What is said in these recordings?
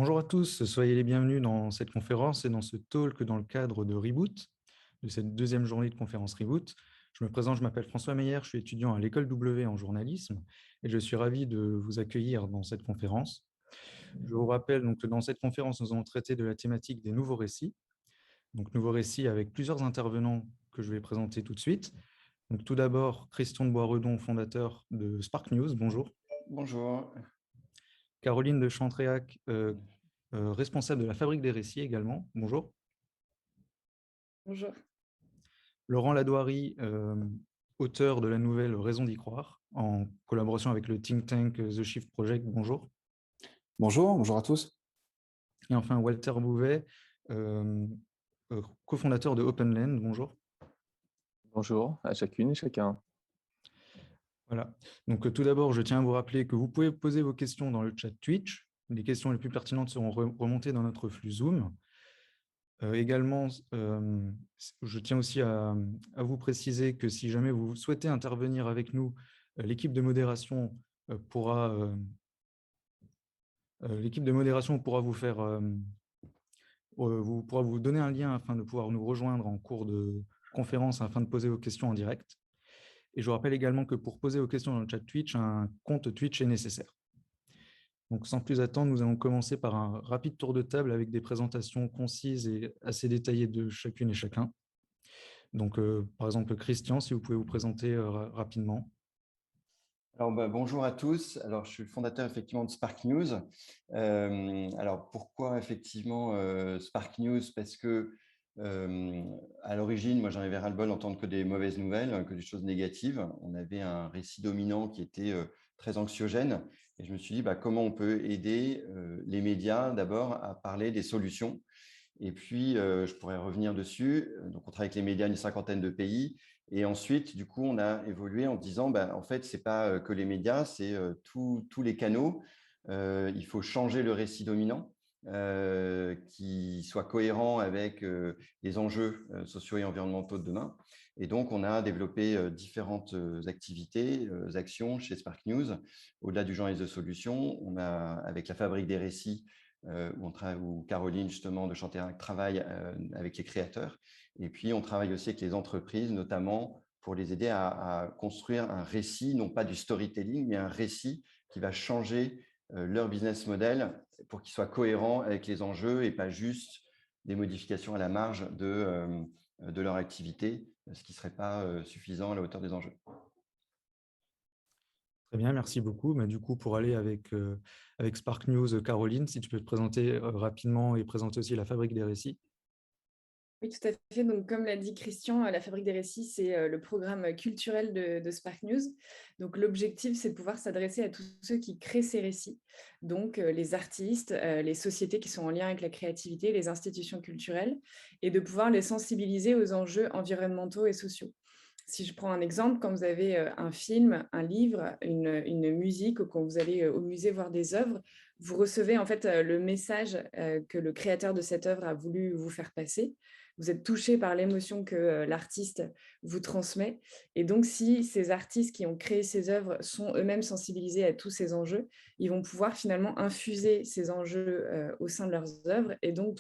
Bonjour à tous, soyez les bienvenus dans cette conférence et dans ce talk dans le cadre de Reboot, de cette deuxième journée de conférence Reboot. Je me présente, je m'appelle François Meyer, je suis étudiant à l'école W en journalisme et je suis ravi de vous accueillir dans cette conférence. Je vous rappelle donc que dans cette conférence, nous allons traiter de la thématique des nouveaux récits. Donc, nouveaux récits avec plusieurs intervenants que je vais présenter tout de suite. Donc, tout d'abord, Christian de Boisredon, fondateur de Spark News. Bonjour. Bonjour. Caroline de Chantréac, responsable de la Fabrique des récits également. Bonjour. Bonjour. Laurent Ladouary, auteur de la nouvelle Raison d'y croire, en collaboration avec le think tank The Shift Project. Bonjour. Bonjour, bonjour à tous. Et enfin, Walter Bouvet, cofondateur de Openland. Bonjour. Bonjour à chacune et chacun. Voilà. Donc, tout d'abord, je tiens à vous rappeler que vous pouvez poser vos questions dans le chat Twitch. Les questions les plus pertinentes seront remontées dans notre flux Zoom. Également, je tiens aussi à vous préciser que si jamais vous souhaitez intervenir avec nous, l'équipe de modération pourra vous donner un lien afin de pouvoir nous rejoindre en cours de conférence afin de poser vos questions en direct. Et je vous rappelle également que pour poser vos questions dans le chat Twitch, un compte Twitch est nécessaire. Donc, sans plus attendre, nous allons commencer par un rapide tour de table avec des présentations concises et assez détaillées de chacune et chacun. Donc, par exemple, Christian, si vous pouvez vous présenter rapidement. Alors, bonjour à tous. Alors, je suis le fondateur effectivement de Spark News. Alors, pourquoi effectivement Spark News? Parce que à l'origine, moi, j'en avais ras-le-bol d'entendre que des mauvaises nouvelles, que des choses négatives. On avait un récit dominant qui était très anxiogène. Et je me suis dit, comment on peut aider les médias d'abord à parler des solutions. Et puis, je pourrais revenir dessus. Donc, on travaille avec les médias d'une cinquantaine de pays. Et ensuite, du coup, on a évolué en disant, en fait, ce n'est pas que les médias, c'est tous les canaux. Il faut changer le récit dominant qui soit cohérent avec les enjeux sociaux et environnementaux de demain. Et donc, on a développé différentes activités, actions chez Spark News. Au-delà du journalisme de solutions, on a, avec la Fabrique des récits, où Caroline, justement, de Chanterac travaille avec les créateurs. Et puis, on travaille aussi avec les entreprises, notamment pour les aider à construire un récit, non pas du storytelling, mais un récit qui va changer leur business model pour qu'il soit cohérent avec les enjeux et pas juste des modifications à la marge de leur activité, ce qui ne serait pas suffisant à la hauteur des enjeux. Très bien, merci beaucoup. Du coup, pour aller avec Spark News, Caroline, si tu peux te présenter rapidement et présenter aussi la Fabrique des récits. Oui, tout à fait. Donc, comme l'a dit Christian, la Fabrique des récits, c'est le programme culturel de Spark News. Donc, l'objectif, c'est de pouvoir s'adresser à tous ceux qui créent ces récits. Donc, les artistes, les sociétés qui sont en lien avec la créativité, les institutions culturelles, et de pouvoir les sensibiliser aux enjeux environnementaux et sociaux. Si je prends un exemple, quand vous avez un film, un livre, une musique, ou quand vous allez au musée voir des œuvres, vous recevez en fait le message que le créateur de cette œuvre a voulu vous faire passer. Vous êtes touché par l'émotion que l'artiste vous transmet. Et donc, si ces artistes qui ont créé ces œuvres sont eux-mêmes sensibilisés à tous ces enjeux, ils vont pouvoir finalement infuser ces enjeux au sein de leurs œuvres et donc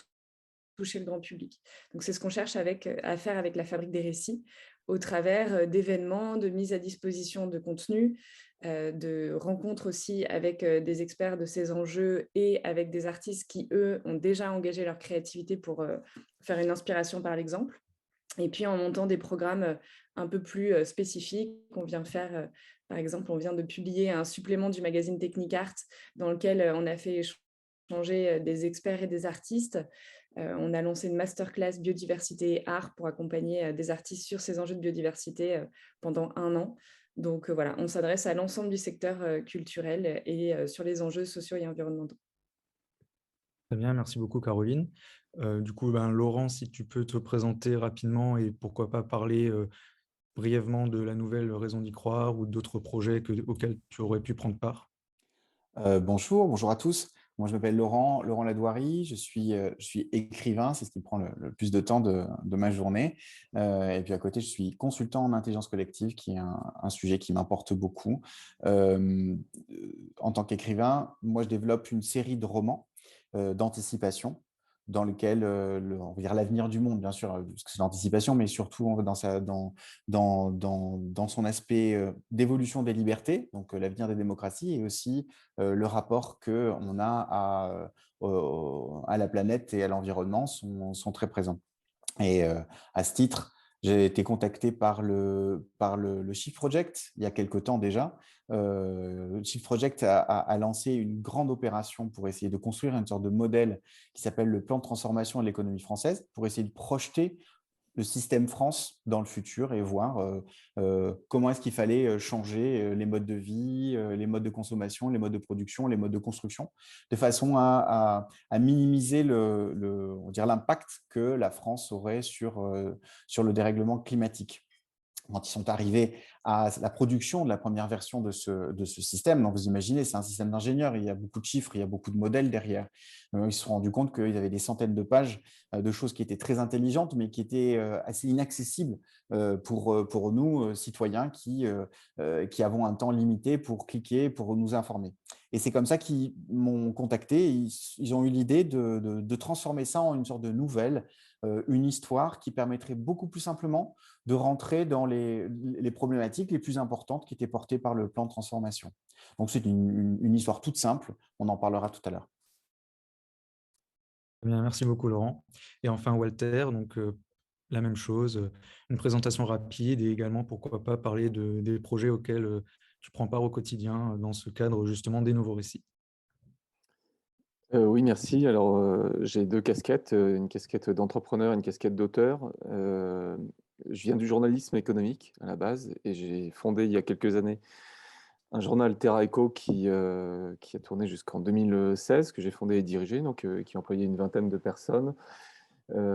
toucher le grand public. Donc, c'est ce qu'on cherche à faire avec la Fabrique des récits, au travers d'événements, de mise à disposition de contenus, de rencontres aussi avec des experts de ces enjeux et avec des artistes qui, eux, ont déjà engagé leur créativité pour faire une inspiration par l'exemple. Et puis, en montant des programmes un peu plus spécifiques, on vient faire, par exemple, on vient de publier un supplément du magazine Technic Art dans lequel on a fait échanger des experts et des artistes. On a lancé une masterclass biodiversité et art pour accompagner des artistes sur ces enjeux de biodiversité pendant 1 an. Donc voilà, on s'adresse à l'ensemble du secteur culturel et sur les enjeux sociaux et environnementaux. Très bien, merci beaucoup, Caroline. Du coup, Laurent, si tu peux te présenter rapidement et pourquoi pas parler brièvement de la nouvelle Raison d'y croire ou d'autres projets auxquels tu aurais pu prendre part. Bonjour à tous. Moi, je m'appelle Laurent Ladouary. Je suis écrivain, c'est ce qui prend le plus de temps de ma journée. Et puis à côté, je suis consultant en intelligence collective, qui est un sujet qui m'importe beaucoup. En tant qu'écrivain, moi, je développe une série de romans d'anticipation dans lequel, on va dire l'avenir du monde, bien sûr, parce que c'est l'anticipation, mais surtout dans son aspect d'évolution des libertés, donc l'avenir des démocraties, et aussi le rapport qu'on a à la planète et à l'environnement sont très présents. Et à ce titre, j'ai été contacté par le Shift Project il y a quelque temps déjà. Le Shift Project a lancé une grande opération pour essayer de construire une sorte de modèle qui s'appelle le plan de transformation de l'économie française, pour essayer de projeter le système France dans le futur et voir comment est-ce qu'il fallait changer les modes de vie, les modes de consommation, les modes de production, les modes de construction, de façon à minimiser on va dire l'impact que la France aurait sur le dérèglement climatique. Quand ils sont arrivés à la production de la première version de ce système, donc vous imaginez, c'est un système d'ingénieurs, il y a beaucoup de chiffres, il y a beaucoup de modèles derrière. Ils se sont rendus compte qu'il y avait des centaines de pages de choses qui étaient très intelligentes, mais qui étaient assez inaccessibles pour nous, citoyens, qui avons un temps limité pour cliquer, pour nous informer. Et c'est comme ça qu'ils m'ont contacté. Ils ont eu l'idée de transformer ça en une sorte de nouvelle, une histoire qui permettrait beaucoup plus simplement de rentrer dans les problématiques les plus importantes qui étaient portées par le plan de transformation. Donc, c'est une histoire toute simple. On en parlera tout à l'heure. Bien, merci beaucoup, Laurent. Et enfin, Walter, donc la même chose, une présentation rapide et également, pourquoi pas, parler des projets auxquels tu prends part au quotidien dans ce cadre justement des nouveaux récits. Oui, merci. Alors, j'ai 2 casquettes, une casquette d'entrepreneur et une casquette d'auteur. Je viens du journalisme économique à la base et j'ai fondé il y a quelques années un journal Terra Eco qui a tourné jusqu'en 2016, que j'ai fondé et dirigé, donc qui employait une vingtaine de personnes.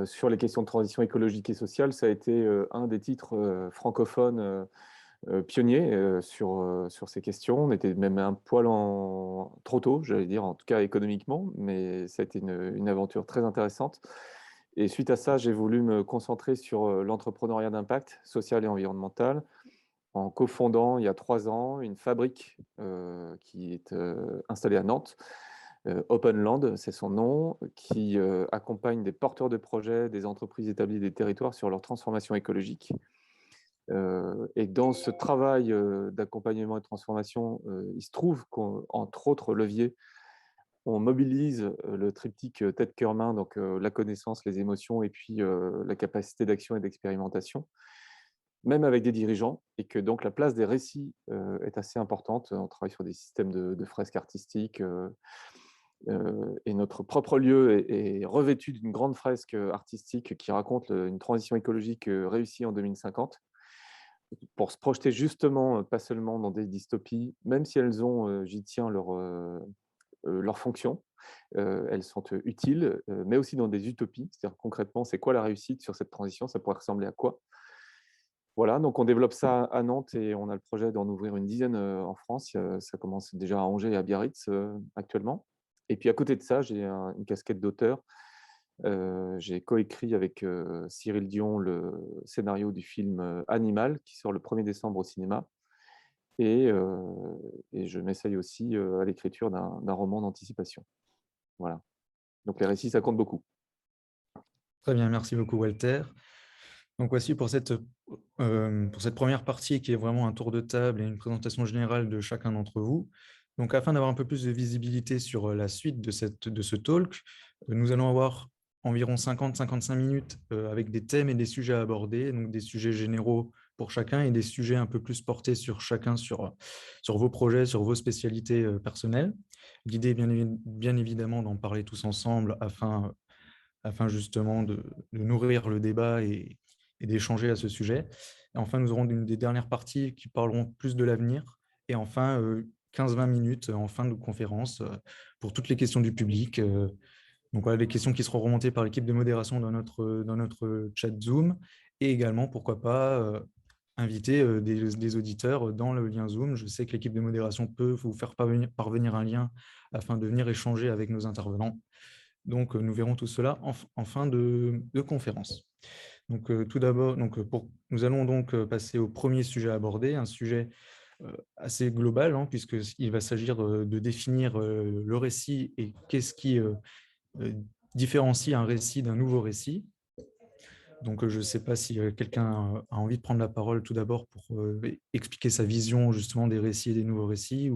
Sur les questions de transition écologique et sociale, ça a été un des titres francophones pionniers sur ces questions. On était même un poil trop tôt, j'allais dire, en tout cas économiquement, mais ça a été une aventure très intéressante. Et suite à ça, j'ai voulu me concentrer sur l'entrepreneuriat d'impact social et environnemental, en cofondant il y a 3 ans une fabrique qui est installée à Nantes, Open Land, c'est son nom, qui accompagne des porteurs de projets, des entreprises établies des territoires sur leur transformation écologique. Et dans ce travail d'accompagnement et de transformation, il se trouve qu'entre autres leviers, on mobilise le triptyque tête, cœur, main, donc la connaissance, les émotions et puis la capacité d'action et d'expérimentation, même avec des dirigeants, et que donc la place des récits est assez importante. On travaille sur des systèmes de fresques artistiques, et notre propre lieu est revêtu d'une grande fresque artistique qui raconte une transition écologique réussie en 2050, pour se projeter justement, pas seulement dans des dystopies, même si elles ont, j'y tiens, leur fonction, elles sont utiles, mais aussi dans des utopies. C'est-à-dire concrètement, c'est quoi la réussite sur cette transition? Ça pourrait ressembler à quoi? Voilà, donc on développe ça à Nantes et on a le projet d'en ouvrir une dizaine en France. Ça commence déjà à Angers et à Biarritz actuellement. Et puis à côté de ça, j'ai une casquette d'auteur. J'ai coécrit avec Cyril Dion le scénario du film Animal, qui sort le 1er décembre au cinéma. Et je m'essaye aussi à l'écriture d'un roman d'anticipation. Voilà. Donc les récits, ça compte beaucoup. Très bien, merci beaucoup, Walter. Donc voici pour cette première partie qui est vraiment un tour de table et une présentation générale de chacun d'entre vous. Donc afin d'avoir un peu plus de visibilité sur la suite de ce talk, nous allons avoir environ 50-55 minutes avec des thèmes et des sujets à aborder, donc des sujets généraux pour chacun et des sujets un peu plus portés sur chacun, sur vos projets, sur vos spécialités personnelles. L'idée est bien évidemment d'en parler tous ensemble afin justement de nourrir le débat et d'échanger à ce sujet. Et enfin, nous aurons des dernières parties qui parleront plus de l'avenir. Et enfin, 15-20 minutes en fin de conférence pour toutes les questions du public. Donc voilà, les questions qui seront remontées par l'équipe de modération dans notre chat Zoom. Et également, pourquoi pas, inviter des auditeurs dans le lien Zoom. Je sais que l'équipe de modération peut vous faire parvenir un lien afin de venir échanger avec nos intervenants. Donc, nous verrons tout cela en fin de conférence. Donc, tout d'abord, nous allons donc passer au premier sujet à aborder, un sujet assez global, puisqu'il va s'agir de définir le récit et qu'est-ce qui différencie un récit d'un nouveau récit. Donc, je ne sais pas si quelqu'un a envie de prendre la parole tout d'abord pour expliquer sa vision justement des récits et des nouveaux récits.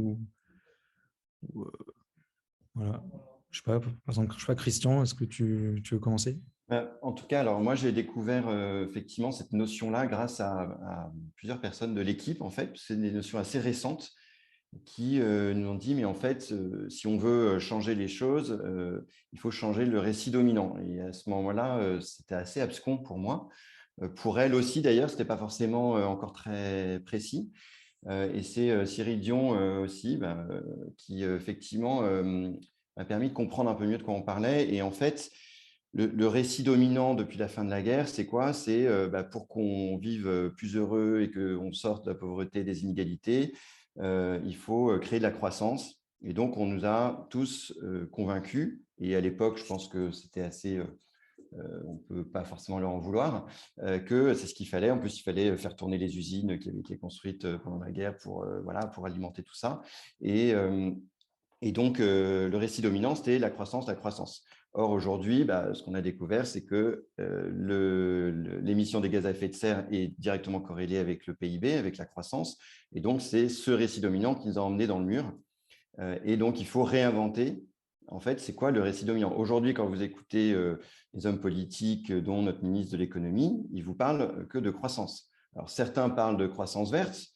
Voilà. Je sais pas, par exemple, je sais pas, Christian, est-ce que tu veux commencer? En tout cas, alors moi, j'ai découvert effectivement cette notion-là grâce à plusieurs personnes de l'équipe. En fait, c'est des notions assez récentes qui nous ont dit, mais en fait, si on veut changer les choses, il faut changer le récit dominant. Et à ce moment-là, c'était assez abscon pour moi. Pour elle aussi, d'ailleurs, ce n'était pas forcément encore très précis. Et c'est Cyril Dion aussi qui, effectivement, m'a permis de comprendre un peu mieux de quoi on parlait. Et en fait, le récit dominant depuis la fin de la guerre, c'est quoi? C'est pour qu'on vive plus heureux et qu'on sorte de la pauvreté et des inégalités, il faut créer de la croissance. Et donc, on nous a tous convaincus. Et à l'époque, je pense que c'était assez… on ne peut pas forcément leur en vouloir, que c'est ce qu'il fallait. En plus, il fallait faire tourner les usines qui avaient été construites pendant la guerre pour alimenter tout ça. Et donc, le récit dominant, c'était la croissance, la croissance. Or, aujourd'hui, ce qu'on a découvert, c'est que l'émission des gaz à effet de serre est directement corrélée avec le PIB, avec la croissance. Et donc, c'est ce récit dominant qui nous a emmenés dans le mur. Et donc, il faut réinventer. En fait, c'est quoi le récit dominant? Aujourd'hui, quand vous écoutez les hommes politiques, dont notre ministre de l'économie, ils vous parlent que de croissance. Alors, certains parlent de croissance verte,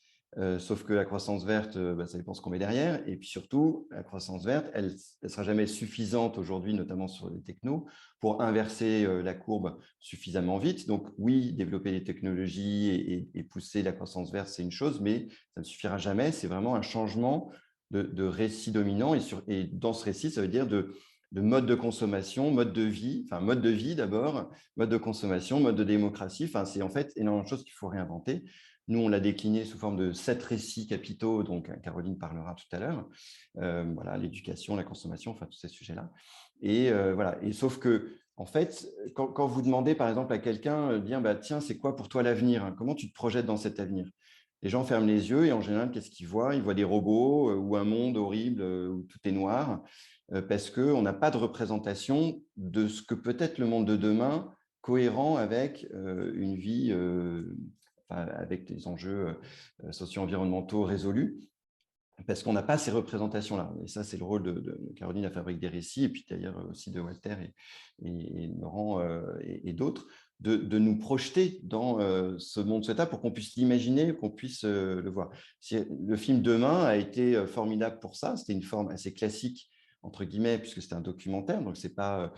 sauf que la croissance verte, ça dépend ce qu'on met derrière. Et puis surtout, la croissance verte, elle ne sera jamais suffisante aujourd'hui, notamment sur les technos, pour inverser la courbe suffisamment vite. Donc oui, développer des technologies et pousser la croissance verte, c'est une chose, mais ça ne suffira jamais. C'est vraiment un changement de récit dominant. Et dans ce récit, ça veut dire de mode de consommation, mode de vie, enfin mode de vie d'abord, mode de consommation, mode de démocratie. Enfin, c'est en fait énormément de choses qu'il faut réinventer. Nous, on l'a décliné sous forme de 7 récits capitaux, donc Caroline parlera tout à l'heure. Voilà, l'éducation, la consommation, enfin tous ces sujets-là. Et voilà. Et sauf que, en fait, quand vous demandez par exemple à quelqu'un, dire tiens, c'est quoi pour toi l'avenir? Comment tu te projettes dans cet avenir? Les gens ferment les yeux et en général, qu'est-ce qu'ils voient? Ils voient des robots ou un monde horrible où tout est noir, parce qu'on n'a pas de représentation de ce que peut être le monde de demain, cohérent avec une vie, avec des enjeux socio-environnementaux résolus, parce qu'on n'a pas ces représentations-là. Et ça, c'est le rôle de Caroline, la Fabrique des récits, et puis d'ailleurs aussi de Walter et Laurent et d'autres, de nous projeter dans ce monde souhaitable pour qu'on puisse l'imaginer, qu'on puisse le voir. Le film Demain a été formidable pour ça. C'était une forme assez classique, entre guillemets, puisque c'était un documentaire, donc ce n'est pas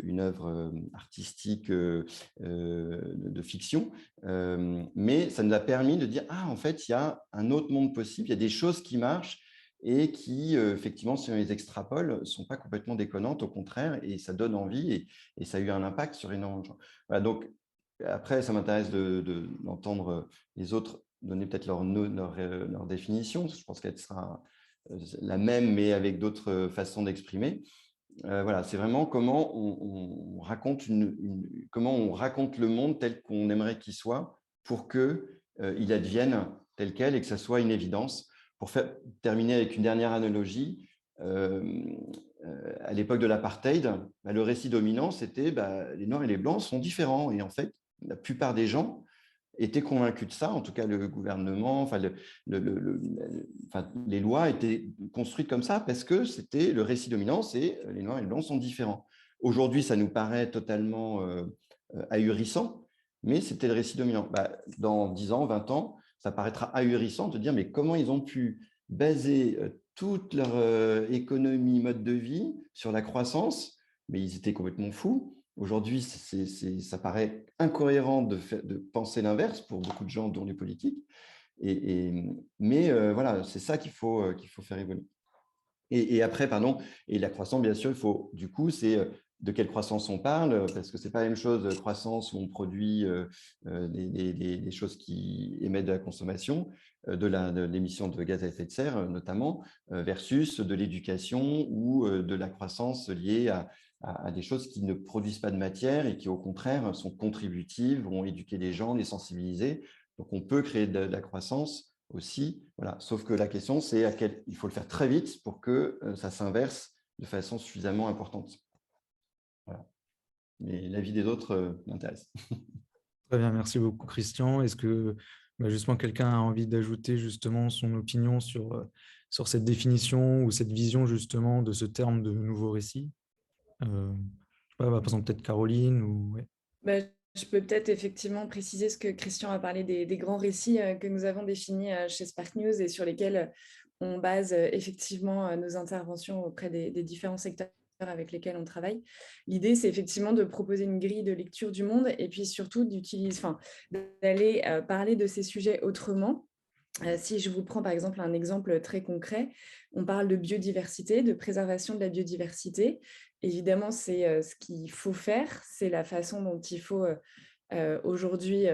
une œuvre artistique de fiction, mais ça nous a permis de dire « Ah, en fait, il y a un autre monde possible, il y a des choses qui marchent et qui, effectivement, si on les extrapole, ne sont pas complètement déconnantes, au contraire, et ça donne envie et ça a eu un impact sur énormément de gens. » Voilà, donc, après, ça m'intéresse d'entendre les autres donner peut-être leur définition. Je pense qu'elle sera la même, mais avec d'autres façons d'exprimer. Voilà, c'est vraiment comment on raconte comment on raconte le monde tel qu'on aimerait qu'il soit pour qu'il advienne tel quel et que ça soit une évidence. Pour terminer avec une dernière analogie, à l'époque de l'apartheid, le récit dominant, c'était les Noirs et les Blancs sont différents. Et en fait, la plupart des gens étaient convaincus de ça, en tout cas le gouvernement, les lois étaient construites comme ça parce que c'était le récit dominant, c'est les Noirs et les Blancs sont différents. Aujourd'hui, ça nous paraît totalement ahurissant, mais c'était le récit dominant. Dans 10 ans, 20 ans, ça paraîtra ahurissant de dire mais comment ils ont pu baser toute leur économie, mode de vie sur la croissance, mais ils étaient complètement fous. Aujourd'hui, ça paraît incohérent de penser l'inverse pour beaucoup de gens, dont les politiques. Mais voilà, c'est ça qu'il faut faire évoluer. Et après, pardon, et la croissance, bien sûr, il faut, du coup, c'est de quelle croissance on parle, parce que ce n'est pas la même chose, croissance où on produit des choses qui émettent de la consommation, de l'émission de gaz à effet de serre notamment, versus de l'éducation ou de la croissance liée à des choses qui ne produisent pas de matière et qui, au contraire, sont contributives, vont éduquer les gens, les sensibiliser. Donc, on peut créer de la croissance aussi. Voilà. Sauf que la question, c'est il faut le faire très vite pour que ça s'inverse de façon suffisamment importante. mais la vie des autres m'intéresse. Très bien, merci beaucoup Christian. Est-ce que justement quelqu'un a envie d'ajouter justement son opinion sur cette définition ou cette vision justement de ce terme de nouveau récit? Je sais pas, par exemple peut-être Caroline ou ouais. Bah, je peux peut-être effectivement préciser ce que Christian a parlé des grands récits que nous avons définis chez Spark News et sur lesquels on base effectivement nos interventions auprès des différents secteurs avec lesquels on travaille. L'idée, c'est effectivement de proposer une grille de lecture du monde et puis surtout d'aller parler de ces sujets autrement. Si je vous prends par exemple un exemple très concret, on parle de biodiversité, de préservation de la biodiversité. Évidemment, c'est ce qu'il faut faire, c'est la façon dont il faut aujourd'hui,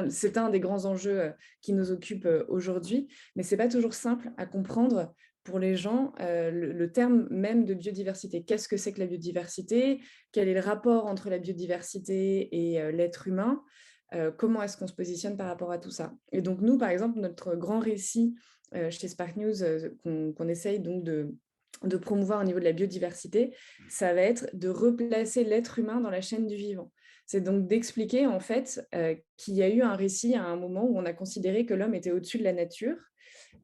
c'est un des grands enjeux qui nous occupent aujourd'hui, mais ce n'est pas toujours simple à comprendre pour les gens, le terme même de biodiversité. Qu'est-ce que c'est que la biodiversité? Quel est le rapport entre la biodiversité et l'être humain? Comment est-ce qu'on se positionne par rapport à tout ça? Et donc nous, par exemple, notre grand récit chez Spark News qu'on essaye donc de promouvoir au niveau de la biodiversité, ça va être de replacer l'être humain dans la chaîne du vivant. C'est donc d'expliquer en fait qu'il y a eu un récit à un moment où on a considéré que l'homme était au-dessus de la nature,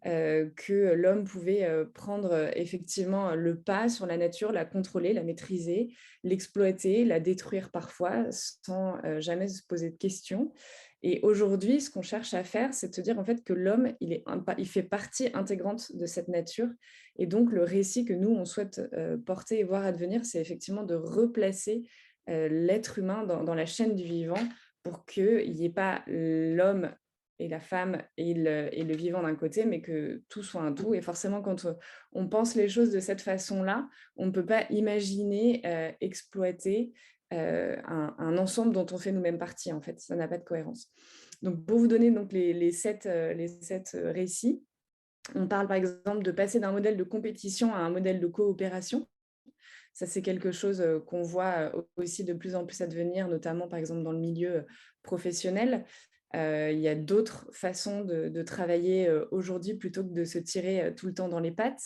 que l'homme pouvait prendre effectivement le pas sur la nature, la contrôler, la maîtriser, l'exploiter, la détruire parfois sans jamais se poser de questions. Et aujourd'hui, ce qu'on cherche à faire, c'est de se dire en fait que l'homme, il fait partie intégrante de cette nature. Et donc, le récit que nous, on souhaite porter et voir advenir, c'est effectivement de replacer l'être humain dans la chaîne du vivant pour qu'il n'y ait pas l'homme et la femme et le vivant d'un côté, mais que tout soit un tout. Et forcément, quand on pense les choses de cette façon-là, on ne peut pas imaginer exploiter un ensemble dont on fait nous-mêmes partie, en fait. Ça n'a pas de cohérence. Donc, pour vous donner donc, les sept récits, on parle par exemple de passer d'un modèle de compétition à un modèle de coopération. Ça, c'est quelque chose qu'on voit aussi de plus en plus advenir, notamment par exemple dans le milieu professionnel. Il y a d'autres façons de travailler aujourd'hui plutôt que de se tirer tout le temps dans les pattes.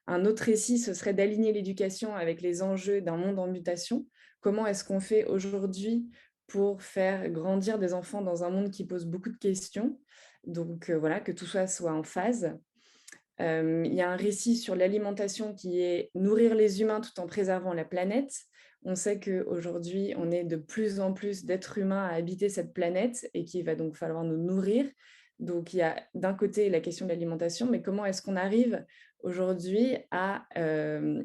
Un autre récit, ce serait d'aligner l'éducation avec les enjeux d'un monde en mutation. Comment est-ce qu'on fait aujourd'hui pour faire grandir des enfants dans un monde qui pose beaucoup de questions? Donc voilà, que tout ça soit en phase. Il y a un récit sur l'alimentation qui est nourrir les humains tout en préservant la planète. On sait qu'aujourd'hui, on est de plus en plus d'êtres humains à habiter cette planète et qu'il va donc falloir nous nourrir. Donc, il y a d'un côté la question de l'alimentation, mais comment est-ce qu'on arrive aujourd'hui à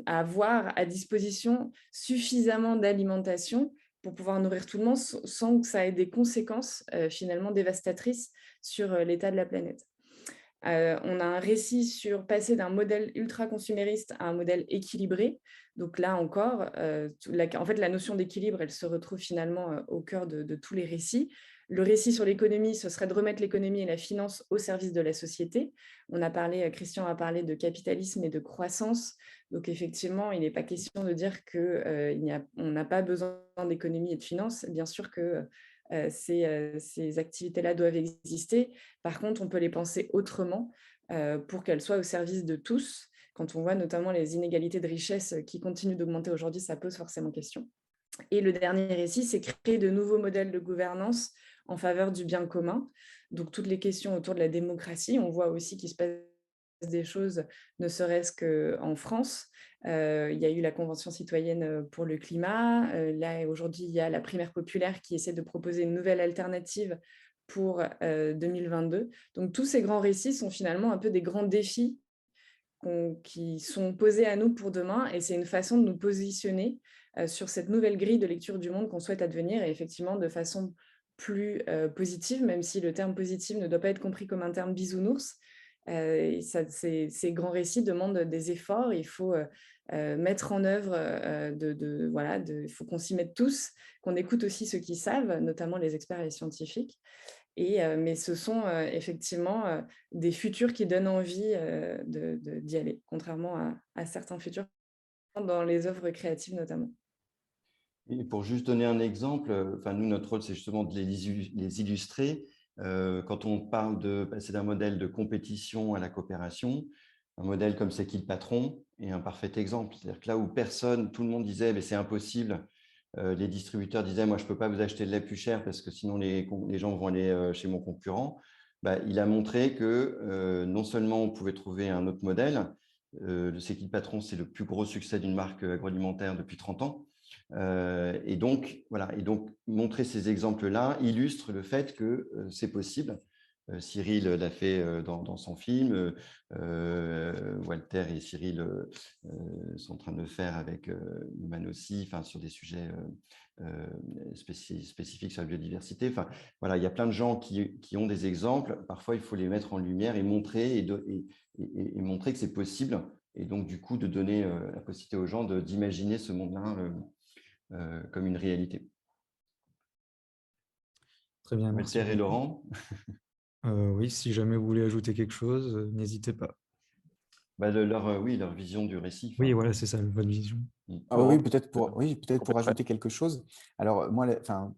avoir à disposition suffisamment d'alimentation pour pouvoir nourrir tout le monde sans que ça ait des conséquences finalement dévastatrices sur l'état de la planète? On a un récit sur passer d'un modèle ultra-consumériste à un modèle équilibré. Donc là encore, en fait, la notion d'équilibre, elle se retrouve finalement au cœur de tous les récits. Le récit sur l'économie, ce serait de remettre l'économie et la finance au service de la société. Christian a parlé de capitalisme et de croissance. Donc effectivement, il n'est pas question de dire qu'on n'a pas besoin d'économie et de finance. Bien sûr que ces activités-là doivent exister. Par contre, on peut les penser autrement pour qu'elles soient au service de tous. Quand on voit notamment les inégalités de richesse qui continuent d'augmenter aujourd'hui, ça pose forcément question. Et le dernier récit, c'est créer de nouveaux modèles de gouvernance en faveur du bien commun. Donc, toutes les questions autour de la démocratie, on voit aussi qu'il se passe des choses, ne serait-ce qu'en France. Il y a eu la Convention citoyenne pour le climat. Là, aujourd'hui, il y a la primaire populaire qui essaie de proposer une nouvelle alternative pour 2022. Donc, tous ces grands récits sont finalement un peu des grands défis qui sont posés à nous pour demain. Et c'est une façon de nous positionner sur cette nouvelle grille de lecture du monde qu'on souhaite advenir, et effectivement de façon plus positive, même si le terme positif ne doit pas être compris comme un terme bisounours. Ces grands récits demandent des efforts, il faut mettre en œuvre, il faut qu'on s'y mette tous, qu'on écoute aussi ceux qui savent, notamment les experts et les scientifiques. Mais ce sont effectivement des futurs qui donnent envie d'y aller, contrairement à certains futurs dans les œuvres créatives notamment. Et pour juste donner un exemple, nous, notre rôle, c'est justement de les illustrer. Quand on parle de passer d'un modèle de compétition à la coopération, un modèle comme C'est qui le patron est un parfait exemple. C'est-à-dire que là où tout le monde disait « c'est impossible les distributeurs disaient « moi, je ne peux pas vous acheter de lait plus cher parce que sinon les gens vont aller chez mon concurrent », il a montré que non seulement on pouvait trouver un autre modèle, le C'est qui le patron, c'est le plus gros succès d'une marque agroalimentaire depuis 30 ans. Et donc, voilà, et donc montrer ces exemples-là illustre le fait que c'est possible. Cyril l'a fait dans son film, Walter et Cyril sont en train de le faire avec Human aussi, sur des sujets spécifiques sur la biodiversité. Voilà, il y a plein de gens qui ont des exemples. Parfois, il faut les mettre en lumière et montrer, et montrer que c'est possible. Et donc, du coup, de donner la possibilité aux gens d'imaginer ce monde-là comme une réalité. Très bien, merci Walter et beaucoup. Laurent. Oui, si jamais vous voulez ajouter quelque chose, n'hésitez pas. Leur vision du récit. Oui, voilà, c'est ça, votre vision. Oui, peut-être pour ajouter quelque chose. Alors, moi,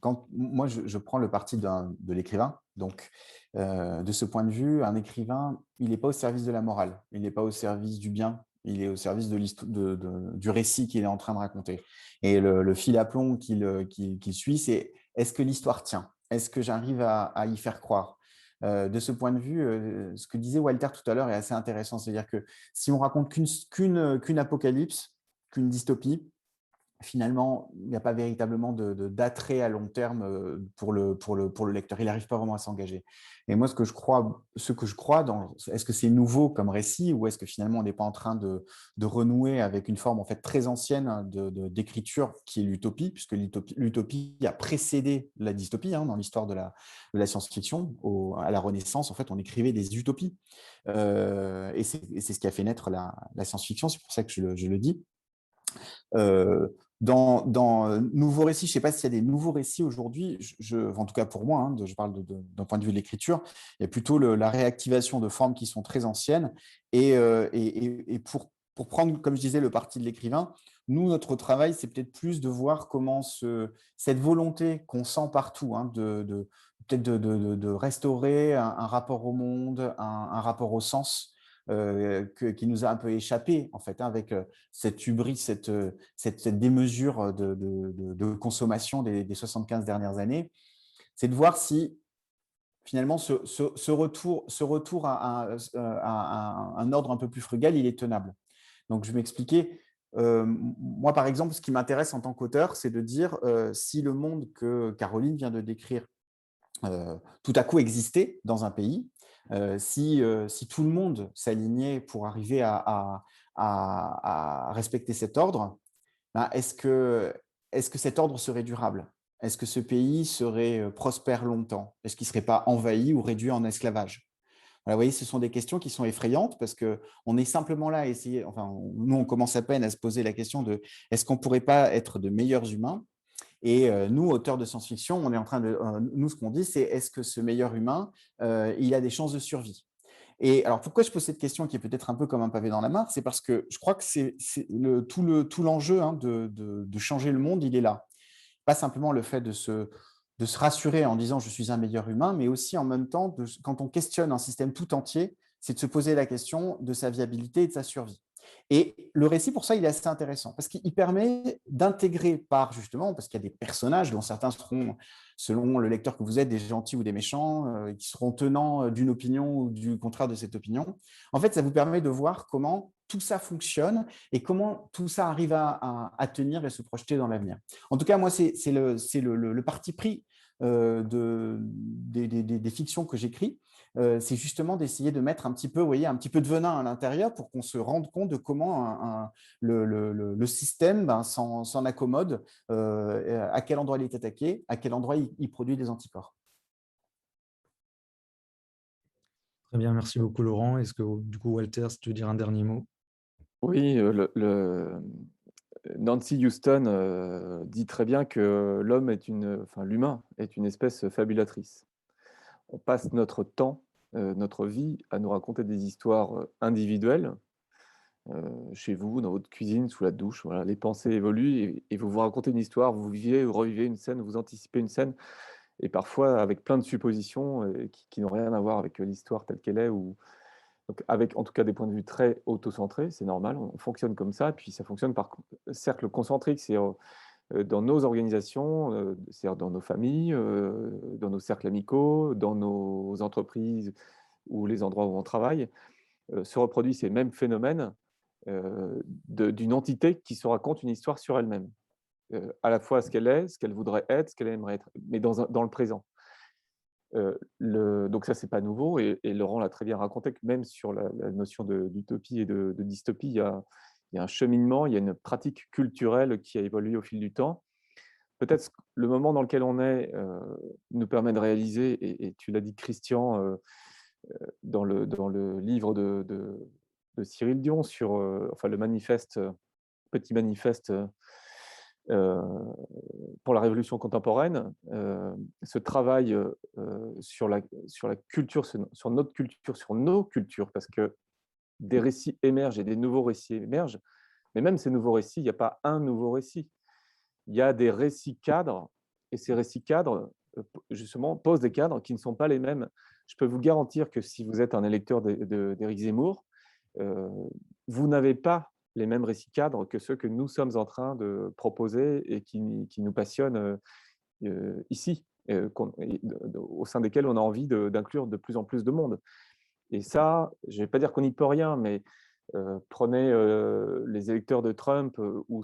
quand je prends le parti de l'écrivain, donc de ce point de vue, un écrivain, il n'est pas au service de la morale, il n'est pas au service du bien, il est au service du récit qu'il est en train de raconter. Et le fil à plomb qu'il suit, c'est est-ce que l'histoire tient? Est-ce que j'arrive à y faire croire? De ce point de vue, ce que disait Walter tout à l'heure est assez intéressant, c'est-à-dire que si on raconte qu'une apocalypse, qu'une dystopie, finalement, il n'y a pas véritablement d'attrait à long terme pour le lecteur. Il n'arrive pas vraiment à s'engager. Et moi, ce que je crois est-ce que c'est nouveau comme récit ou est-ce que finalement, on n'est pas en train de renouer avec une forme en fait très ancienne d'écriture qui est l'utopie, puisque l'utopie a précédé la dystopie dans l'histoire de la science-fiction. À la Renaissance, en fait, on écrivait des utopies. Et c'est ce qui a fait naître la science-fiction, c'est pour ça que je le dis. Dans nouveaux récits, je ne sais pas s'il y a des nouveaux récits aujourd'hui, en tout cas pour moi, je parle d'un point de vue de l'écriture, il y a plutôt la réactivation de formes qui sont très anciennes. Et pour prendre, comme je disais, le parti de l'écrivain, nous, notre travail, c'est peut-être plus de voir comment cette volonté qu'on sent partout, peut-être de restaurer un rapport au monde, un rapport au sens, qui nous a un peu échappé, en fait, avec cette hubris, cette démesure de consommation des 75 dernières années, c'est de voir si finalement ce retour à un ordre un peu plus frugal, il est tenable. Donc, je vais m'expliquer. Moi, par exemple, ce qui m'intéresse en tant qu'auteur, c'est de dire si le monde que Caroline vient de décrire tout à coup existait dans un pays, si tout le monde s'alignait pour arriver à respecter cet ordre, est-ce que cet ordre serait durable? Est-ce que ce pays serait prospère longtemps? Est-ce qu'il ne serait pas envahi ou réduit en esclavage? Voilà, vous voyez, ce sont des questions qui sont effrayantes parce qu'on est simplement là à essayer, enfin, nous, on commence à peine à se poser la question de est-ce qu'on ne pourrait pas être de meilleurs humains? Et nous, auteurs de science-fiction, on est en train de, nous, ce qu'on dit, c'est est-ce que ce meilleur humain, il a des chances de survie? Et alors, pourquoi je pose cette question qui est peut-être un peu comme un pavé dans la mare? C'est parce que je crois que tout l'enjeu de changer le monde, il est là. Pas simplement le fait de se rassurer en disant « je suis un meilleur humain », mais aussi en même temps, quand on questionne un système tout entier, c'est de se poser la question de sa viabilité et de sa survie. Et le récit, pour ça, il est assez intéressant parce qu'il permet d'intégrer justement, parce qu'il y a des personnages dont certains seront, selon le lecteur que vous êtes, des gentils ou des méchants, qui seront tenants d'une opinion ou du contraire de cette opinion. En fait, ça vous permet de voir comment tout ça fonctionne et comment tout ça arrive à tenir et se projeter dans l'avenir. En tout cas, moi, c'est le parti pris des fictions que j'écris. C'est justement d'essayer de mettre un petit peu, vous voyez, un petit peu de venin à l'intérieur pour qu'on se rende compte de comment le système s'en accommode, à quel endroit il est attaqué, à quel endroit il produit des anticorps. Très bien, merci beaucoup Laurent. Est-ce que du coup, Walter, si tu veux dire un dernier mot? Oui, Nancy Houston dit très bien que l'humain est une espèce fabulatrice. On passe notre temps, notre vie à nous raconter des histoires individuelles, chez vous, dans votre cuisine, sous la douche. Voilà, les pensées évoluent et vous vous racontez une histoire, vous vivez ou revivez une scène, vous anticipez une scène, et parfois avec plein de suppositions qui n'ont rien à voir avec l'histoire telle qu'elle est, donc avec en tout cas des points de vue très auto-centrés, c'est normal, on fonctionne comme ça, puis ça fonctionne par cercle concentrique, dans nos organisations, c'est-à-dire dans nos familles, dans nos cercles amicaux, dans nos entreprises ou les endroits où on travaille, se reproduisent ces mêmes phénomènes d'une entité qui se raconte une histoire sur elle-même, à la fois ce qu'elle est, ce qu'elle voudrait être, ce qu'elle aimerait être, mais dans le présent. Donc ça, c'est pas nouveau, et Laurent l'a très bien raconté, que même sur la notion d'utopie et de dystopie, il y a un cheminement, il y a une pratique culturelle qui a évolué au fil du temps. Peut-être le moment dans lequel on est nous permet de réaliser, et tu l'as dit, Christian, dans le livre de Cyril Dion sur enfin, le manifeste, petit manifeste pour la révolution contemporaine, ce travail sur la culture, sur notre culture, sur nos cultures, parce que des récits émergent et des nouveaux récits émergent, mais même ces nouveaux récits, il n'y a pas un nouveau récit. Il y a des récits cadres, et ces récits cadres, justement, posent des cadres qui ne sont pas les mêmes. Je peux vous garantir que si vous êtes un électeur d'Éric Zemmour, vous n'avez pas les mêmes récits cadres que ceux que nous sommes en train de proposer et qui nous passionnent ici, au sein desquels on a envie d'inclure de plus en plus de monde. Et ça, je ne vais pas dire qu'on n'y peut rien, mais prenez les électeurs de Trump ou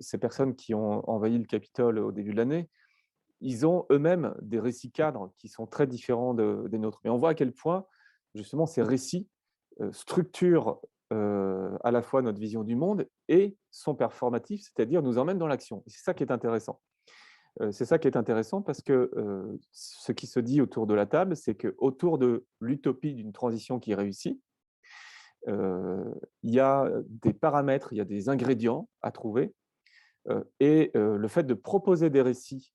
ces personnes qui ont envahi le Capitole au début de l'année. Ils ont eux-mêmes des récits cadres qui sont très différents des nôtres. Mais on voit à quel point, justement, ces récits structurent à la fois notre vision du monde et sont performatifs, c'est-à-dire nous emmènent dans l'action. C'est ça qui est intéressant. C'est ça qui est intéressant parce que ce qui se dit autour de la table, c'est qu'autour de l'utopie d'une transition qui réussit, il y a des paramètres, il y a des ingrédients à trouver. Et le fait de proposer des récits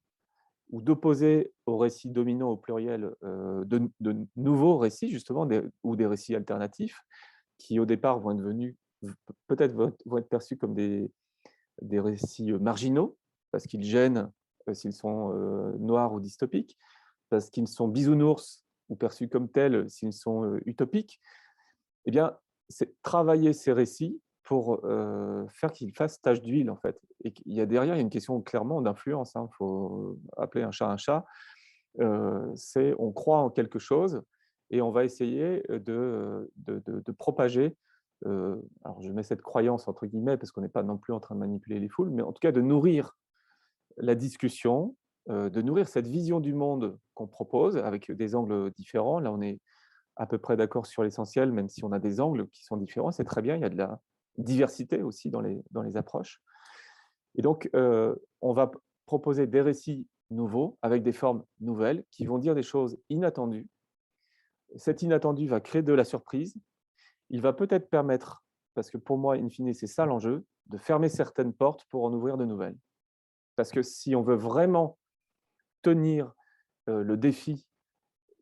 ou d'opposer aux récits dominants au pluriel de nouveaux récits, justement, ou des récits alternatifs, qui au départ vont être perçus comme des récits marginaux, parce qu'ils gênent s'ils sont noirs ou dystopiques, parce qu'ils sont bisounours ou perçus comme tels s'ils sont utopiques. Eh bien, c'est travailler ces récits pour faire qu'ils fassent tache d'huile, en fait. Et derrière, il y a une question clairement d'influence. Il faut appeler un chat un chat. C'est on croit en quelque chose et on va essayer de propager. Alors, je mets cette croyance entre guillemets parce qu'on n'est pas non plus en train de manipuler les foules, mais en tout cas de nourrir la discussion, de nourrir cette vision du monde qu'on propose avec des angles différents. Là, on est à peu près d'accord sur l'essentiel, même si on a des angles qui sont différents. C'est très bien, il y a de la diversité aussi dans les approches. Et donc, on va proposer des récits nouveaux, avec des formes nouvelles, qui vont dire des choses inattendues. Cet inattendu va créer de la surprise. Il va peut-être permettre, parce que pour moi, in fine, c'est ça l'enjeu, de fermer certaines portes pour en ouvrir de nouvelles. Parce que si on veut vraiment tenir le défi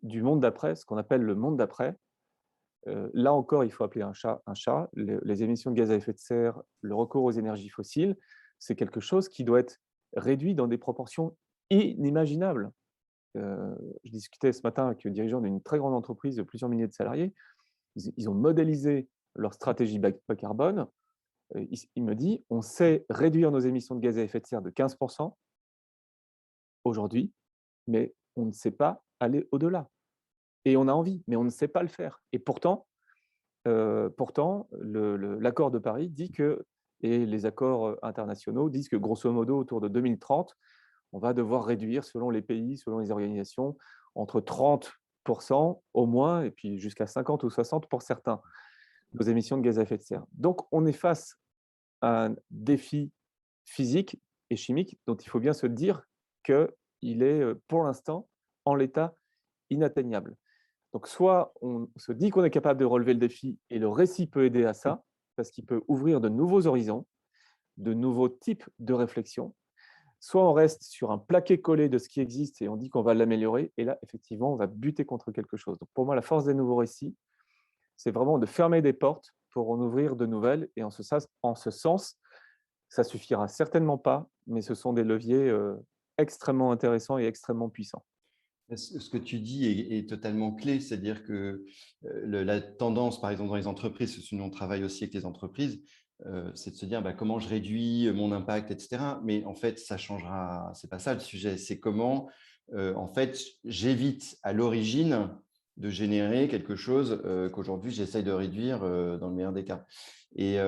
du monde d'après, ce qu'on appelle le monde d'après, là encore, il faut appeler un chat un chat. Les émissions de gaz à effet de serre, le recours aux énergies fossiles, c'est quelque chose qui doit être réduit dans des proportions inimaginables. Je discutais ce matin avec le dirigeant d'une très grande entreprise de plusieurs milliers de salariés. Ils ont modélisé leur stratégie bas carbone. Il me dit, on sait réduire nos émissions de gaz à effet de serre de 15% aujourd'hui, mais on ne sait pas aller au-delà. Et on a envie, mais on ne sait pas le faire. Et pourtant, l'accord de Paris dit que, et les accords internationaux disent que grosso modo, autour de 2030, on va devoir réduire, selon les pays, selon les organisations, entre 30% au moins, et puis jusqu'à 50 ou 60 pour certains, nos émissions de gaz à effet de serre. Donc, on est face à un défi physique et chimique dont il faut bien se dire qu'il est, pour l'instant, en l'état inatteignable. Donc, soit on se dit qu'on est capable de relever le défi et le récit peut aider à ça, parce qu'il peut ouvrir de nouveaux horizons, de nouveaux types de réflexion, soit on reste sur un plaqué-collé de ce qui existe et on dit qu'on va l'améliorer, et là, effectivement, on va buter contre quelque chose. Donc, pour moi, la force des nouveaux récits, c'est vraiment de fermer des portes pour en ouvrir de nouvelles, et en ce sens, ça suffira certainement pas, mais ce sont des leviers extrêmement intéressants et extrêmement puissants. Ce que tu dis est totalement clé, c'est-à-dire que la tendance, par exemple, dans les entreprises, parce que nous on travaille aussi avec les entreprises, c'est de se dire comment je réduis mon impact, etc. Mais en fait, ça changera. C'est pas ça le sujet. C'est comment, en fait, j'évite à l'origine de générer quelque chose qu'aujourd'hui j'essaye de réduire dans le meilleur des cas. Et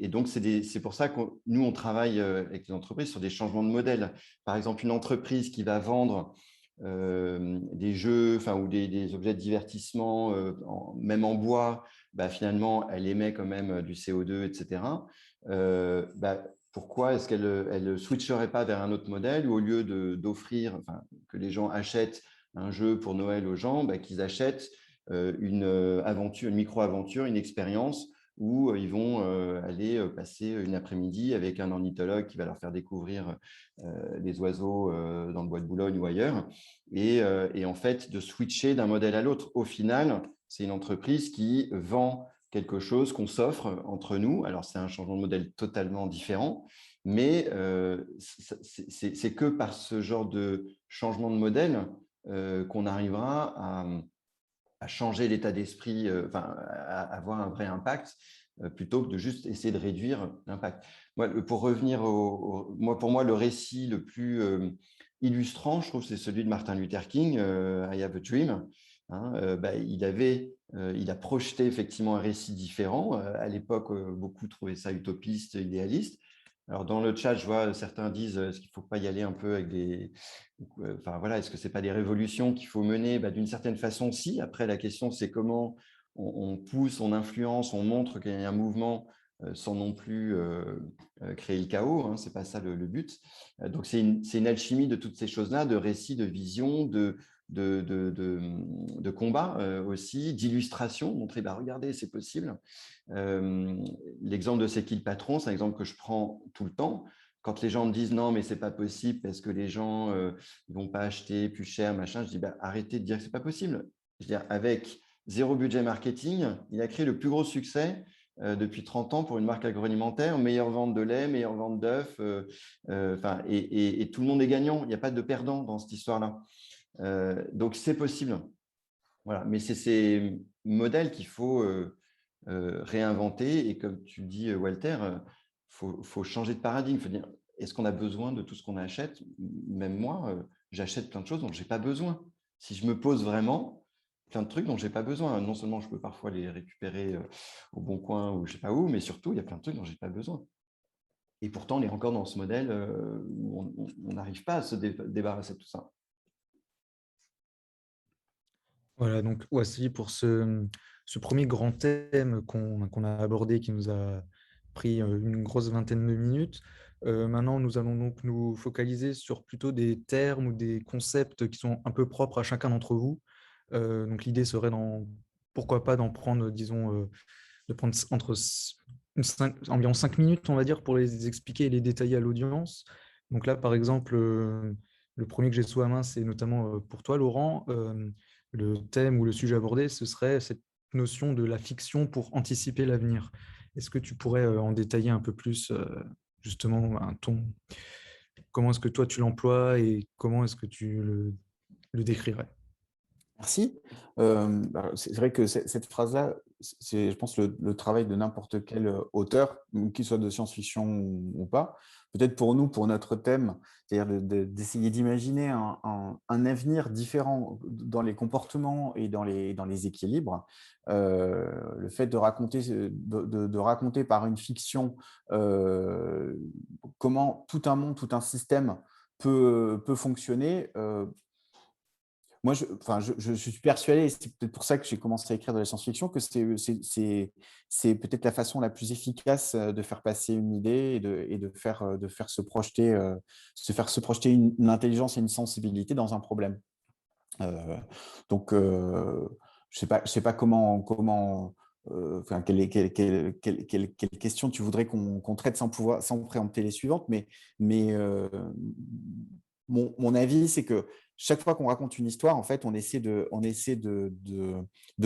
donc, c'est pour ça que nous, on travaille avec les entreprises sur des changements de modèle. Par exemple, une entreprise qui va vendre des jeux ou des objets de divertissement, même en bois, finalement, elle émet quand même du CO2, etc. Pourquoi est-ce qu'elle ne switcherait pas vers un autre modèle ou au lieu d'offrir, que les gens achètent un jeu pour Noël aux gens, qu'ils achètent une aventure, une micro-aventure, une expérience où ils vont aller passer une après-midi avec un ornithologue qui va leur faire découvrir les oiseaux dans le bois de Boulogne ou ailleurs. Et en fait, de switcher d'un modèle à l'autre. Au final, c'est une entreprise qui vend quelque chose qu'on s'offre entre nous. Alors, c'est un changement de modèle totalement différent, mais c'est que par ce genre de changement de modèle qu'on arrivera à changer l'état d'esprit, à avoir un vrai impact, plutôt que de juste essayer de réduire l'impact. Pour revenir pour moi, le récit le plus illustrant, je trouve, c'est celui de Martin Luther King, I Have a Dream. Il a projeté effectivement un récit différent. À l'époque, beaucoup trouvaient ça utopiste, idéaliste. Alors, dans le chat, je vois certains disent est-ce qu'il ne faut pas y aller un peu avec des… est-ce que ce n'est pas des révolutions qu'il faut mener? D'une certaine façon, si. Après, la question, c'est comment on pousse, on influence, on montre qu'il y a un mouvement sans non plus créer le chaos. Hein, ce n'est pas ça le but. Donc, c'est une alchimie de toutes ces choses-là, de récits, de visions, de combat aussi, d'illustration, montrer, regardez, c'est possible. L'exemple de C'est qui le patron, c'est un exemple que je prends tout le temps. Quand les gens me disent non, mais c'est pas possible parce que les gens ne vont pas acheter plus cher, machin, je dis arrêtez de dire que c'est pas possible. Je veux dire, avec 0 budget marketing, il a créé le plus gros succès depuis 30 ans pour une marque agroalimentaire, meilleure vente de lait, meilleure vente d'œufs, et tout le monde est gagnant. Il n'y a pas de perdant dans cette histoire-là. Donc, c'est possible. Voilà. Mais c'est ces modèles qu'il faut réinventer. Et comme tu le dis, Walter, faut changer de paradigme. Il faut dire, est-ce qu'on a besoin de tout ce qu'on achète? Même moi, j'achète plein de choses dont je n'ai pas besoin. Si je me pose vraiment, plein de trucs dont je n'ai pas besoin. Non seulement je peux parfois les récupérer au Bon Coin ou je ne sais pas où, mais surtout, il y a plein de trucs dont je n'ai pas besoin. Et pourtant, on est encore dans ce modèle où on n'arrive pas à se débarrasser de tout ça. Voilà, donc voici pour ce premier grand thème qu'on a abordé, qui nous a pris une grosse vingtaine de minutes. Maintenant, nous allons donc nous focaliser sur plutôt des termes ou des concepts qui sont un peu propres à chacun d'entre vous. Donc l'idée serait pourquoi pas d'en prendre, disons, de prendre environ 5 minutes, on va dire, pour les expliquer et les détailler à l'audience. Donc là, par exemple, le premier que j'ai sous la main, c'est notamment pour toi, Laurent. Le thème ou le sujet abordé, ce serait cette notion de la fiction pour anticiper l'avenir. Est-ce que tu pourrais en détailler un peu plus, justement, comment est-ce que toi tu l'emploies et comment est-ce que tu le décrirais? Merci. C'est vrai que cette phrase-là, c'est, je pense, le travail de n'importe quel auteur, qu'il soit de science-fiction ou pas. Peut-être pour nous, pour notre thème, c'est-à-dire d'essayer d'imaginer un avenir différent dans les comportements et dans les équilibres. Le fait de raconter par une fiction comment tout un monde, tout un système peut fonctionner. Moi, je suis persuadé, et c'est peut-être pour ça que j'ai commencé à écrire de la science-fiction, que c'est peut-être la façon la plus efficace de faire passer une idée et de faire se projeter une intelligence et une sensibilité dans un problème. Donc, je ne sais pas quelle question tu voudrais qu'on traite sans préempter les suivantes, mais mon avis, c'est que chaque fois qu'on raconte une histoire, en fait, on essaie de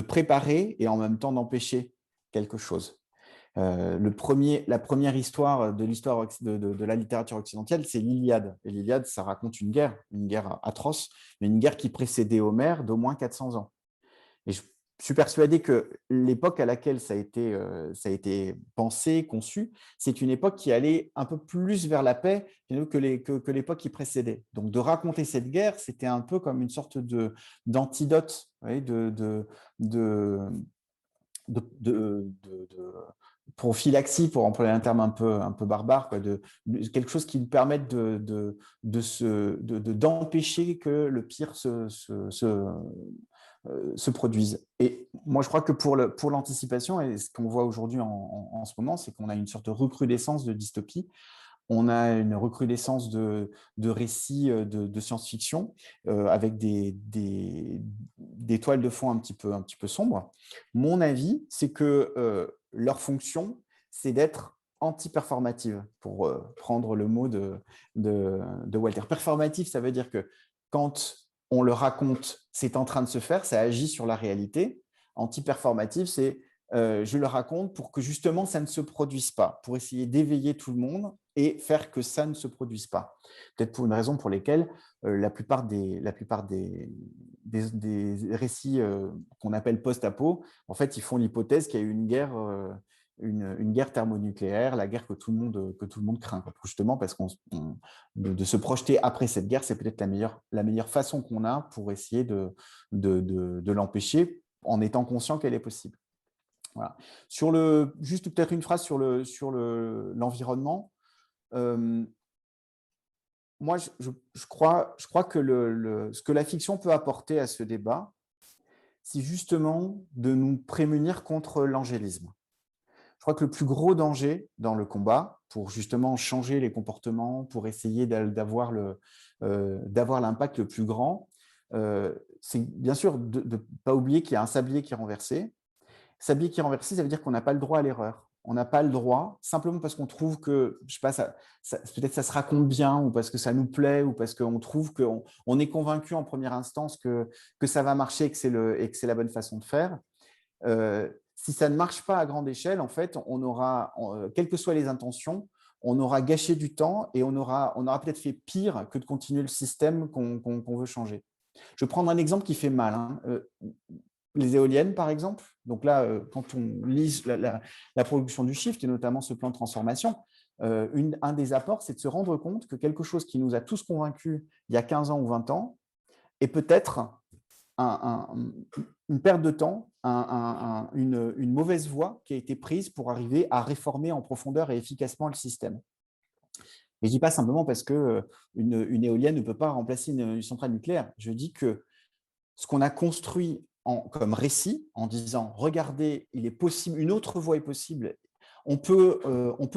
préparer et en même temps d'empêcher quelque chose. La première histoire de la littérature occidentale, c'est l'Iliade. Et l'Iliade, ça raconte une guerre atroce, mais une guerre qui précédait Homère d'au moins 400 ans. Et suis persuadé que l'époque à laquelle ça a été pensé, conçu, c'est une époque qui allait un peu plus vers la paix que l'époque qui précédait. Donc, de raconter cette guerre, c'était un peu comme une sorte d'antidote, vous voyez, de prophylaxie, pour employer un terme un peu barbare, quoi, quelque chose qui nous permette d'empêcher que le pire se produise. Et moi, je crois que pour l'anticipation, et ce qu'on voit aujourd'hui en ce moment, c'est qu'on a une sorte de recrudescence de dystopie. On a une recrudescence de récits de science-fiction avec des toiles de fond un petit peu sombres. Mon avis, c'est que leur fonction, c'est d'être anti-performative, pour prendre le mot de Walter. Performative, ça veut dire que quand on le raconte, c'est en train de se faire, ça agit sur la réalité. Anti-performative, c'est je le raconte pour que justement ça ne se produise pas, pour essayer d'éveiller tout le monde et faire que ça ne se produise pas. Peut-être pour une raison pour lesquelles la plupart des récits qu'on appelle post-apo, en fait, ils font l'hypothèse qu'il y a eu une guerre, une guerre thermonucléaire, la guerre que tout le monde craint. Justement, parce de se projeter après cette guerre, c'est peut-être la meilleure façon qu'on a pour essayer de l'empêcher en étant conscient qu'elle est possible. Voilà. Juste peut-être une phrase sur l'environnement. Moi, je crois que ce que la fiction peut apporter à ce débat, c'est justement de nous prémunir contre l'angélisme. Je crois que le plus gros danger dans le combat, pour justement changer les comportements, pour essayer d'avoir l'impact le plus grand, c'est bien sûr de ne pas oublier qu'il y a un sablier qui est renversé. Sablier qui est renversé, ça veut dire qu'on n'a pas le droit à l'erreur. On n'a pas le droit, simplement parce qu'on trouve que, je sais pas, peut-être ça se raconte bien, ou parce que ça nous plaît, ou parce qu'on trouve qu'on est convaincu en première instance que ça va marcher et que c'est la bonne façon de faire. Si ça ne marche pas à grande échelle, en fait, quelles que soient les intentions, on aura gâché du temps et on aura peut-être fait pire que de continuer le système qu'on veut changer. Je vais prendre un exemple qui fait mal, hein. Les éoliennes, par exemple. Donc là, quand on lit la production du Shift, et notamment ce plan de transformation, un des apports, c'est de se rendre compte que quelque chose qui nous a tous convaincus il y a 15 ans ou 20 ans est peut-être une perte de temps, une mauvaise voie qui a été prise pour arriver à réformer en profondeur et efficacement le système. Et je ne dis pas simplement parce qu'une éolienne ne peut pas remplacer une centrale nucléaire. Je dis que ce qu'on a construit comme récit, en disant « Regardez, il est possible, une autre voie est possible. On peut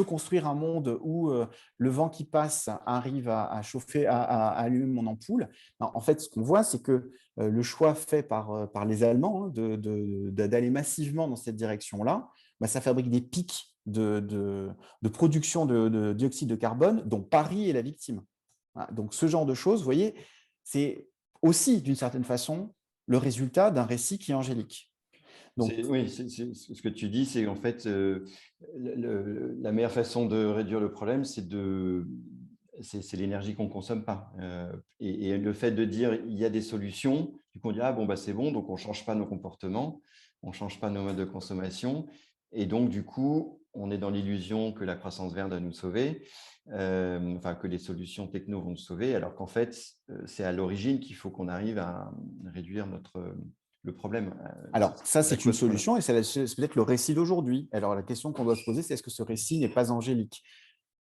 construire un monde où le vent qui passe arrive à chauffer, à allumer mon ampoule. » En fait, ce qu'on voit, c'est que le choix fait par les Allemands d'aller massivement dans cette direction-là, ça fabrique des pics de production de dioxyde de carbone dont Paris est la victime. Voilà. Donc, ce genre de choses, vous voyez, c'est aussi, d'une certaine façon, le résultat d'un récit qui est angélique. Donc, oui, ce que tu dis, c'est en fait la meilleure façon de réduire le problème, c'est l'énergie qu'on ne consomme pas. Et le fait de dire il y a des solutions, du coup on dit ah bon c'est bon, donc on ne change pas nos comportements, on ne change pas nos modes de consommation, et donc du coup on est dans l'illusion que la croissance verte va nous sauver, que les solutions techno vont nous sauver, alors qu'en fait c'est à l'origine qu'il faut qu'on arrive à réduire le problème. Alors, ça, c'est une solution et c'est peut-être le récit d'aujourd'hui. Alors, la question qu'on doit se poser, c'est est-ce que ce récit n'est pas angélique?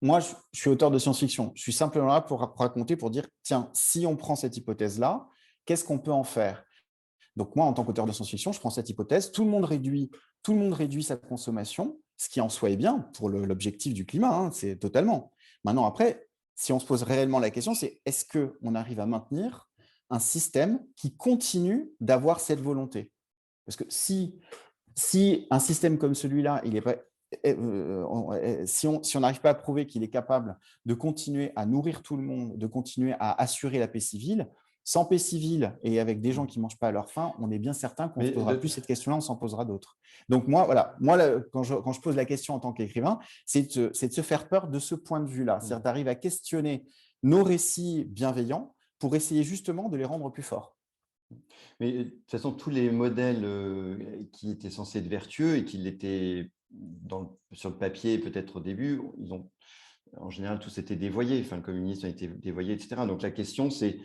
Moi, je suis auteur de science-fiction. Je suis simplement là pour raconter, pour dire, tiens, si on prend cette hypothèse-là, qu'est-ce qu'on peut en faire? Donc, moi, en tant qu'auteur de science-fiction, je prends cette hypothèse, tout le monde réduit sa consommation, ce qui en soi est bien pour l'objectif du climat, hein, c'est totalement. Maintenant, après, si on se pose réellement la question, c'est est-ce qu'on arrive à maintenir un système qui continue d'avoir cette volonté? Parce que si un système comme celui-là, si on n'arrive pas à prouver qu'il est capable de continuer à nourrir tout le monde, de continuer à assurer la paix civile, sans paix civile et avec des gens qui ne mangent pas à leur faim, on est bien certain qu'on ne se posera plus cette question-là, on s'en posera d'autres. Donc moi, voilà, quand je pose la question en tant qu'écrivain, c'est de se faire peur de ce point de vue-là, c'est-à-dire d'arriver à questionner nos récits bienveillants pour essayer justement de les rendre plus forts. Mais de toute façon, tous les modèles qui étaient censés être vertueux et qui l'étaient sur le papier peut-être au début, en général, tous étaient dévoyés. Enfin, le communisme a été dévoyé, etc. Donc la question, c'est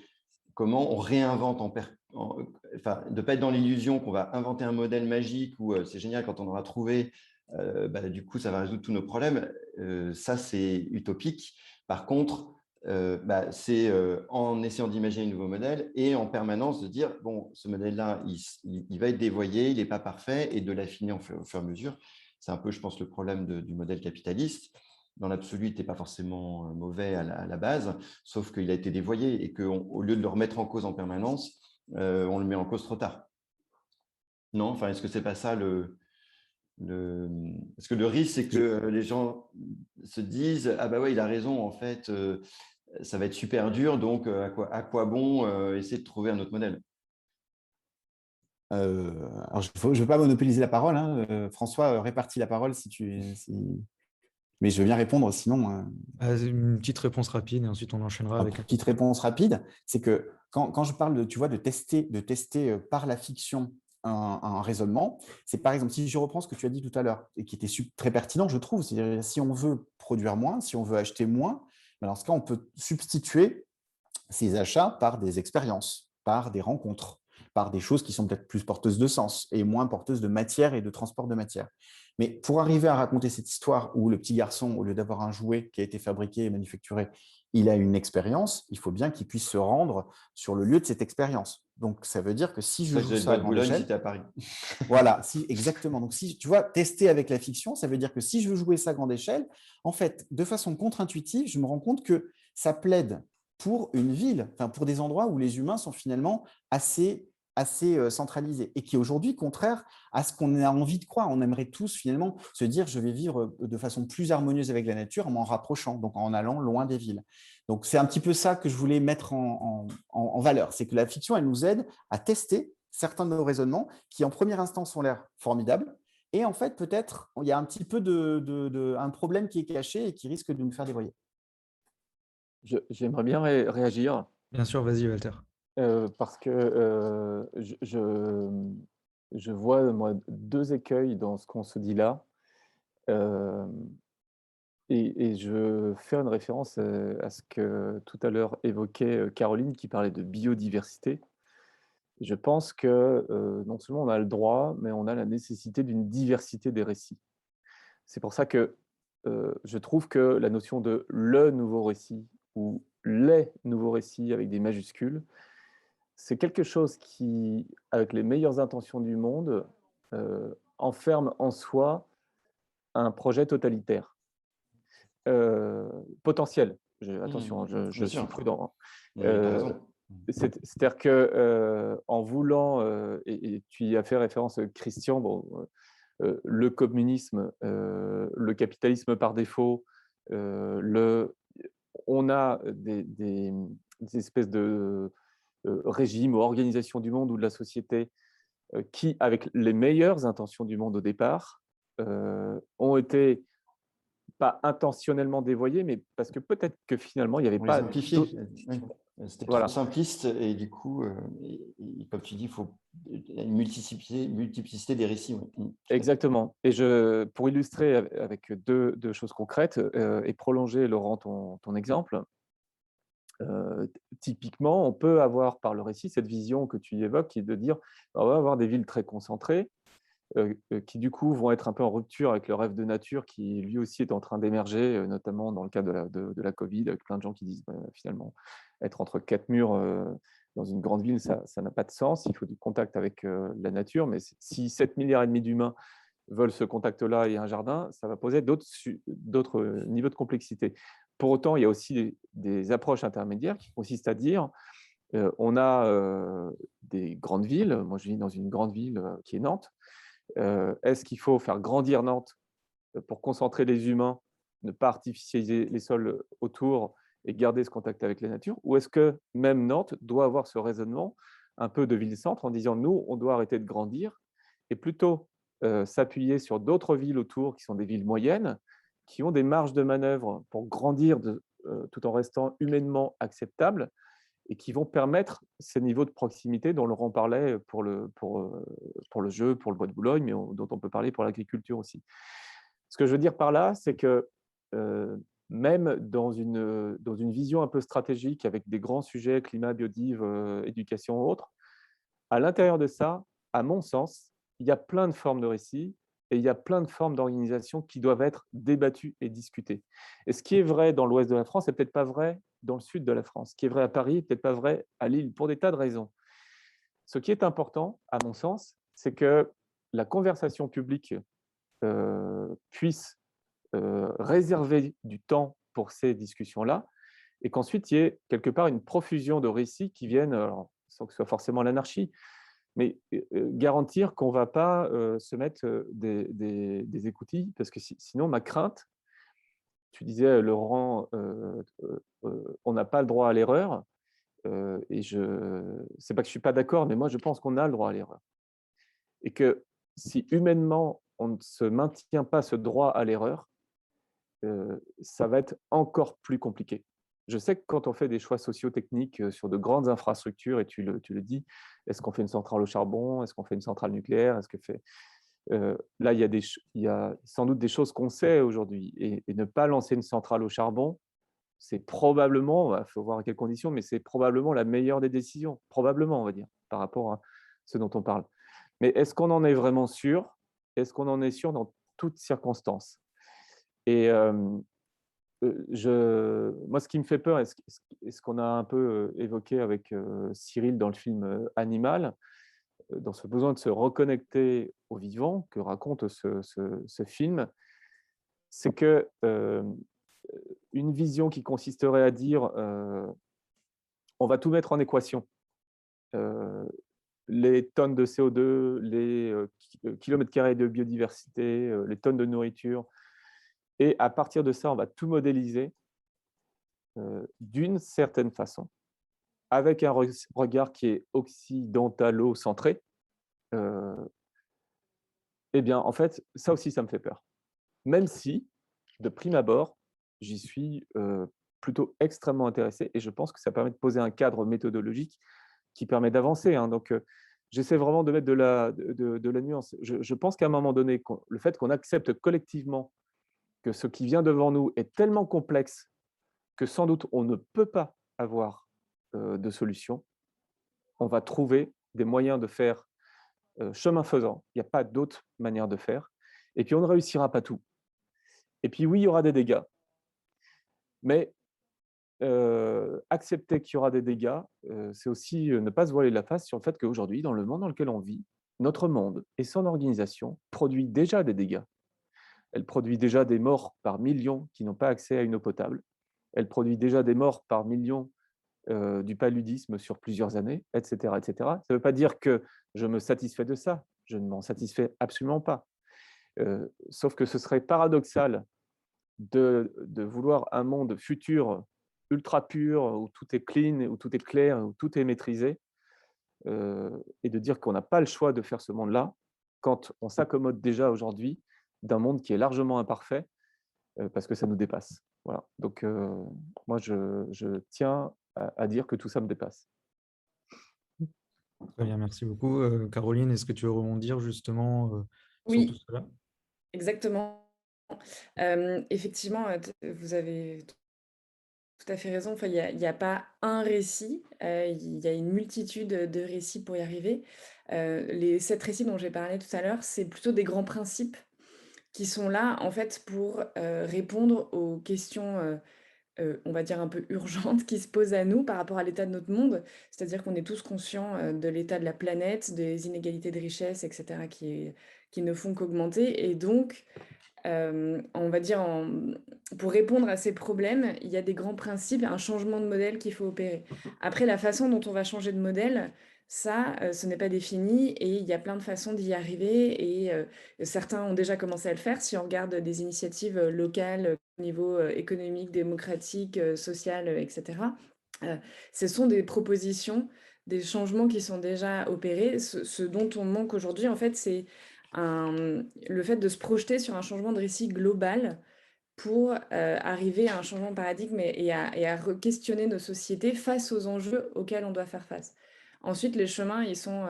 comment on réinvente enfin, de ne pas être dans l'illusion qu'on va inventer un modèle magique où c'est génial quand on aura trouvé, du coup, ça va résoudre tous nos problèmes. Ça, c'est utopique. Par contre, c'est en essayant d'imaginer un nouveau modèle et en permanence de dire, bon, ce modèle-là, il va être dévoyé, il n'est pas parfait, et de l'affiner au fur et à mesure. C'est un peu, je pense, le problème du modèle capitaliste. Dans l'absolu, il n'était pas forcément mauvais à la base, sauf qu'il a été dévoyé et qu'au lieu de le remettre en cause en permanence, on le met en cause trop tard. Non, enfin, est-ce que c'est pas ça Parce que le risque, c'est que les gens se disent, ah bah ouais, il a raison, en fait, ça va être super dur, donc à quoi bon essayer de trouver un autre modèle? Alors, je ne veux pas monopoliser la parole, hein. François, répartis la parole mais je veux bien répondre sinon. Une petite réponse rapide et ensuite on enchaînera avec Une petite réponse rapide, c'est que quand je parle tu vois, de tester par la fiction un raisonnement, c'est par exemple, si je reprends ce que tu as dit tout à l'heure et qui était très pertinent, je trouve, c'est-à-dire si on veut produire moins, si on veut acheter moins, dans ce cas, on peut substituer ces achats par des expériences, par des rencontres, par des choses qui sont peut-être plus porteuses de sens et moins porteuses de matière et de transport de matière. Mais pour arriver à raconter cette histoire où le petit garçon, au lieu d'avoir un jouet qui a été fabriqué et manufacturé, il a une expérience, il faut bien qu'il puisse se rendre sur le lieu de cette expérience. Donc, ça veut dire que si je joue ça à grande échelle… Si tu es à Paris. Voilà, exactement. Donc, si tu vois, tester avec la fiction, ça veut dire que si je veux jouer ça à grande échelle, en fait, de façon contre-intuitive, je me rends compte que ça plaide pour une ville, enfin, pour des endroits où les humains sont finalement assez centralisés et qui aujourd'hui, contraire à ce qu'on a envie de croire. On aimerait tous finalement se dire je vais vivre de façon plus harmonieuse avec la nature en m'en rapprochant, donc en allant loin des villes. Donc, c'est un petit peu ça que je voulais mettre en valeur. C'est que la fiction, elle nous aide à tester certains de nos raisonnements qui, en première instance, ont l'air formidables. Et en fait, peut-être, il y a un petit peu un problème qui est caché et qui risque de nous faire dévoyer. J'aimerais bien réagir Bien sûr, vas-y, Walter. parce que je vois, moi, deux écueils dans ce qu'on se dit là. Et je veux faire une référence à ce que tout à l'heure évoquait Caroline, qui parlait de biodiversité. Je pense que non seulement on a le droit, mais on a la nécessité d'une diversité des récits. C'est pour ça que je trouve que la notion de le nouveau récit ou les nouveaux récits avec des majuscules, c'est quelque chose qui, avec les meilleures intentions du monde, enferme en soi un projet totalitaire. Potentiel. Attention, je suis prudent. C'est-à-dire que en voulant, et tu y as fait référence, Christian, bon, le communisme, le capitalisme par défaut, on a des espèces de régimes ou organisations du monde ou de la société qui, avec les meilleures intentions du monde au départ, ont été pas intentionnellement dévoyés, mais parce que peut-être que finalement, il n'y avait pas… Simplifié. C'était Voilà. trop simpliste et du coup, comme tu dis, il faut une multiplicité des récits. Ouais. Exactement. Et pour illustrer avec deux choses concrètes et prolonger, Laurent, ton exemple, typiquement, on peut avoir par le récit cette vision que tu évoques, qui est de dire on va avoir des villes très concentrées, qui du coup vont être un peu en rupture avec le rêve de nature qui lui aussi est en train d'émerger, notamment dans le cas de la Covid, avec plein de gens qui disent finalement être entre quatre murs dans une grande ville, ça n'a pas de sens, il faut du contact avec la nature, mais si 7,5 milliards d'humains veulent ce contact-là et un jardin, ça va poser d'autres niveaux de complexité. Pour autant, il y a aussi des approches intermédiaires qui consistent à dire on a des grandes villes, moi je vis dans une grande ville qui est Nantes. Est-ce qu'il faut faire grandir Nantes pour concentrer les humains, ne pas artificialiser les sols autour et garder ce contact avec la nature? Ou est-ce que même Nantes doit avoir ce raisonnement un peu de ville-centre en disant nous, on doit arrêter de grandir et plutôt s'appuyer sur d'autres villes autour qui sont des villes moyennes, qui ont des marges de manœuvre pour grandir tout en restant humainement acceptables et qui vont permettre ces niveaux de proximité dont Laurent parlait pour le jeu, pour le bois de Boulogne, mais dont on peut parler pour l'agriculture aussi. Ce que je veux dire par là, c'est que même dans une vision un peu stratégique avec des grands sujets, climat, biodive, éducation ou autres, à l'intérieur de ça, à mon sens, il y a plein de formes de récits et il y a plein de formes d'organisation qui doivent être débattues et discutées. Et ce qui est vrai dans l'ouest de la France n'est peut-être pas vrai dans le sud de la France. Ce qui est vrai à Paris n'est peut-être pas vrai à Lille, pour des tas de raisons. Ce qui est important, à mon sens, c'est que la conversation publique puisse réserver du temps pour ces discussions-là, et qu'ensuite il y ait quelque part une profusion de récits qui viennent, alors, sans que ce soit forcément l'anarchie, mais garantir qu'on ne va pas se mettre des écoutilles, parce que sinon, ma crainte, tu disais, Laurent, on n'a pas le droit à l'erreur, et c'est pas que je ne suis pas d'accord, mais moi, je pense qu'on a le droit à l'erreur. Et que si humainement, on ne se maintient pas ce droit à l'erreur, ça va être encore plus compliqué. Je sais que quand on fait des choix socio-techniques sur de grandes infrastructures, et tu le dis, est-ce qu'on fait une centrale au charbon, est-ce qu'on fait une centrale nucléaire, là, il y a sans doute des choses qu'on sait aujourd'hui, et ne pas lancer une centrale au charbon, c'est probablement, il faut voir à quelles conditions, mais c'est probablement la meilleure des décisions, probablement, on va dire, par rapport à ce dont on parle. Mais est-ce qu'on en est vraiment sûr? Est-ce qu'on en est sûr dans toutes circonstances? Et moi, ce qui me fait peur, et ce qu'on a un peu évoqué avec Cyril dans le film Animal, dans ce besoin de se reconnecter au vivant que raconte ce film, c'est que une vision qui consisterait à dire on va tout mettre en équation, les tonnes de CO2, les kilomètres carrés de biodiversité, les tonnes de nourriture, et à partir de ça, on va tout modéliser d'une certaine façon, avec un regard qui est occidentalo-centré. Eh bien, en fait, ça aussi, ça me fait peur. Même si, de prime abord, j'y suis plutôt extrêmement intéressé, et je pense que ça permet de poser un cadre méthodologique qui permet d'avancer. Donc, j'essaie vraiment de mettre de la nuance. Je pense qu'à un moment donné, le fait qu'on accepte collectivement que ce qui vient devant nous est tellement complexe que sans doute on ne peut pas avoir de solution, on va trouver des moyens de faire chemin faisant. Il n'y a pas d'autre manière de faire. Et puis, on ne réussira pas tout. Et puis, oui, il y aura des dégâts. Mais accepter qu'il y aura des dégâts, c'est aussi ne pas se voiler la face sur le fait qu'aujourd'hui, dans le monde dans lequel on vit, notre monde et son organisation produit déjà des dégâts. Elle produit déjà des morts par millions qui n'ont pas accès à une eau potable. Elle produit déjà des morts par millions du paludisme sur plusieurs années, etc., etc. Ça ne veut pas dire que je me satisfais de ça. Je ne m'en satisfais absolument pas. Sauf que ce serait paradoxal de vouloir un monde futur ultra pur, où tout est clean, où tout est clair, où tout est maîtrisé, et de dire qu'on n'a pas le choix de faire ce monde-là, quand on s'accommode déjà aujourd'hui d'un monde qui est largement imparfait, parce que ça nous dépasse. Voilà. Donc, moi, je tiens à dire que tout ça me dépasse. Très bien, merci beaucoup. Caroline, est-ce que tu veux rebondir justement sur Oui. tout cela? Exactement. Effectivement, vous avez tout à fait raison. Enfin, il y a pas un récit, il y a une multitude de récits pour y arriver. Les 7 récits dont j'ai parlé tout à l'heure, c'est plutôt des grands principes qui sont là, en fait, pour répondre aux questions, on va dire un peu urgentes qui se posent à nous par rapport à l'état de notre monde. C'est-à-dire qu'on est tous conscients de l'état de la planète, des inégalités de richesse, etc., qui ne font qu'augmenter. Et donc, on va dire, pour répondre à ces problèmes, il y a des grands principes, un changement de modèle qu'il faut opérer. Après, la façon dont on va changer de modèle, ça, ce n'est pas défini, et il y a plein de façons d'y arriver, et certains ont déjà commencé à le faire. Si on regarde des initiatives locales au niveau économique, démocratique, social, etc., ce sont des propositions, des changements qui sont déjà opérés. Ce dont on manque aujourd'hui, en fait, c'est le fait de se projeter sur un changement de récit global pour arriver à un changement de paradigme et à questionner nos sociétés face aux enjeux auxquels on doit faire face. Ensuite, les chemins, ils sont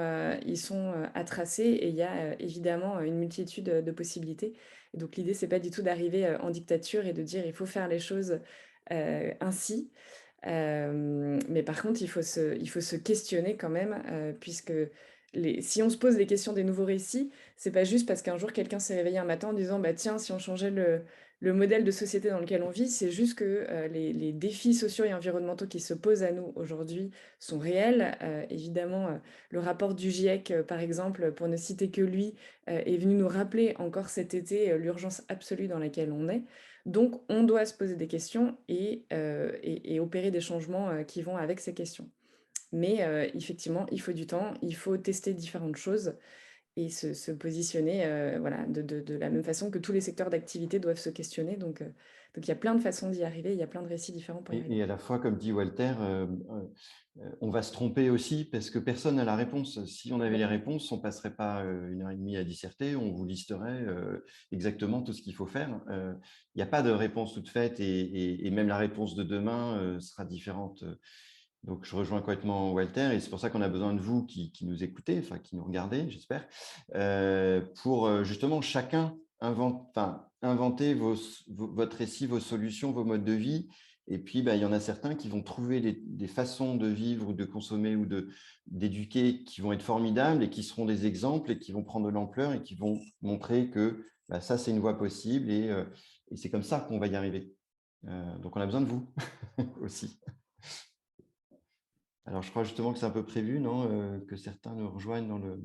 à tracer et il y a évidemment une multitude de possibilités. Et donc, l'idée, c'est pas du tout d'arriver en dictature et de dire il faut faire les choses ainsi. Mais par contre, il faut se questionner quand même, puisque si on se pose les questions des nouveaux récits, c'est pas juste parce qu'un jour quelqu'un s'est réveillé un matin en disant bah tiens, si on changeait le modèle de société dans lequel on vit, c'est juste que les défis sociaux et environnementaux qui se posent à nous aujourd'hui sont réels. Évidemment, le rapport du GIEC, par exemple, pour ne citer que lui, est venu nous rappeler encore cet été l'urgence absolue dans laquelle on est. Donc, on doit se poser des questions et opérer des changements qui vont avec ces questions. Mais effectivement, il faut du temps, il faut tester différentes choses et se positionner voilà, de la même façon que tous les secteurs d'activité doivent se questionner. Donc, il y a plein de façons d'y arriver, il y a plein de récits différents pour y arriver. Et à la fois, comme dit Walter, on va se tromper aussi parce que personne n'a la réponse. Si on avait les réponses, on ne passerait pas 1h30 à disserter, on vous listerait exactement tout ce qu'il faut faire. Il n'y a pas de réponse toute faite et même la réponse de demain sera différente. Donc, je rejoins complètement Walter et c'est pour ça qu'on a besoin de vous qui nous écoutez, enfin qui nous regardez, j'espère, pour justement chacun inventer votre récit, vos solutions, vos modes de vie. Et puis, il y en a certains qui vont trouver des façons de vivre ou de consommer ou d'éduquer qui vont être formidables et qui seront des exemples et qui vont prendre de l'ampleur et qui vont montrer que ça, c'est une voie possible et c'est comme ça qu'on va y arriver. Donc, on a besoin de vous aussi. Alors, je crois justement que c'est un peu prévu, non, que certains nous rejoignent dans le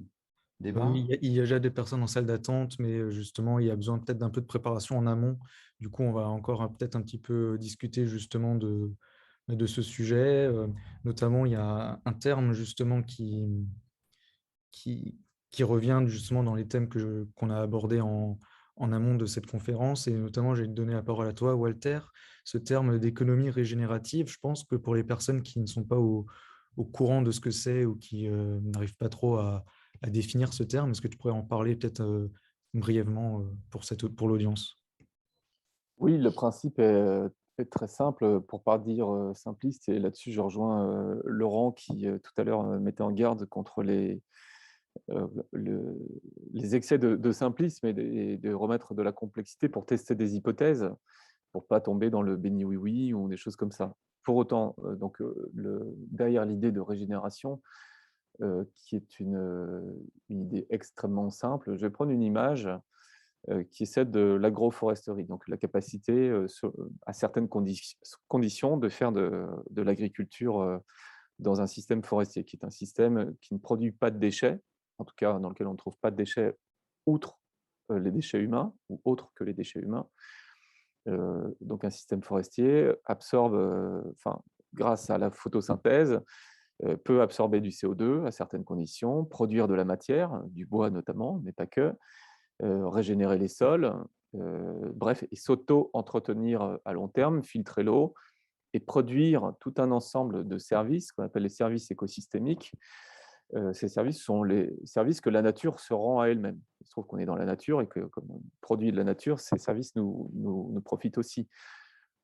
débat. Oui, il y a déjà des personnes en salle d'attente, mais justement, il y a besoin peut-être d'un peu de préparation en amont. Du coup, on va encore peut-être un petit peu discuter justement de ce sujet. Notamment, il y a un terme justement qui, qui revient justement dans les thèmes qu'on a abordés en amont de cette conférence. Et notamment, j'ai donné la parole à toi, Walter, ce terme d'économie régénérative. Je pense que pour les personnes qui ne sont pas au courant de ce que c'est ou qui n'arrivent pas trop à définir ce terme, est-ce que tu pourrais en parler peut-être brièvement pour l'audience? Oui, le principe est très simple, pour pas dire simpliste, et là-dessus je rejoins Laurent qui tout à l'heure mettait en garde contre les excès de simplisme et de remettre de la complexité pour tester des hypothèses, pour pas tomber dans le béni oui-oui ou des choses comme ça. Pour autant, derrière l'idée de régénération, qui est une idée extrêmement simple, je vais prendre une image qui est celle de l'agroforesterie, donc la capacité à certaines conditions de faire de l'agriculture dans un système forestier, qui est un système qui ne produit pas de déchets, en tout cas dans lequel on ne trouve pas de déchets outre les déchets humains ou autres que les déchets humains. Donc un système forestier absorbe, grâce à la photosynthèse, peut absorber du CO2 à certaines conditions, produire de la matière, du bois notamment, mais pas que, régénérer les sols, bref, et s'auto-entretenir à long terme, filtrer l'eau et produire tout un ensemble de services qu'on appelle les services écosystémiques. Ces services sont les services que la nature se rend à elle-même. Il se trouve qu'on est dans la nature et que comme produit de la nature, ces services nous profitent aussi.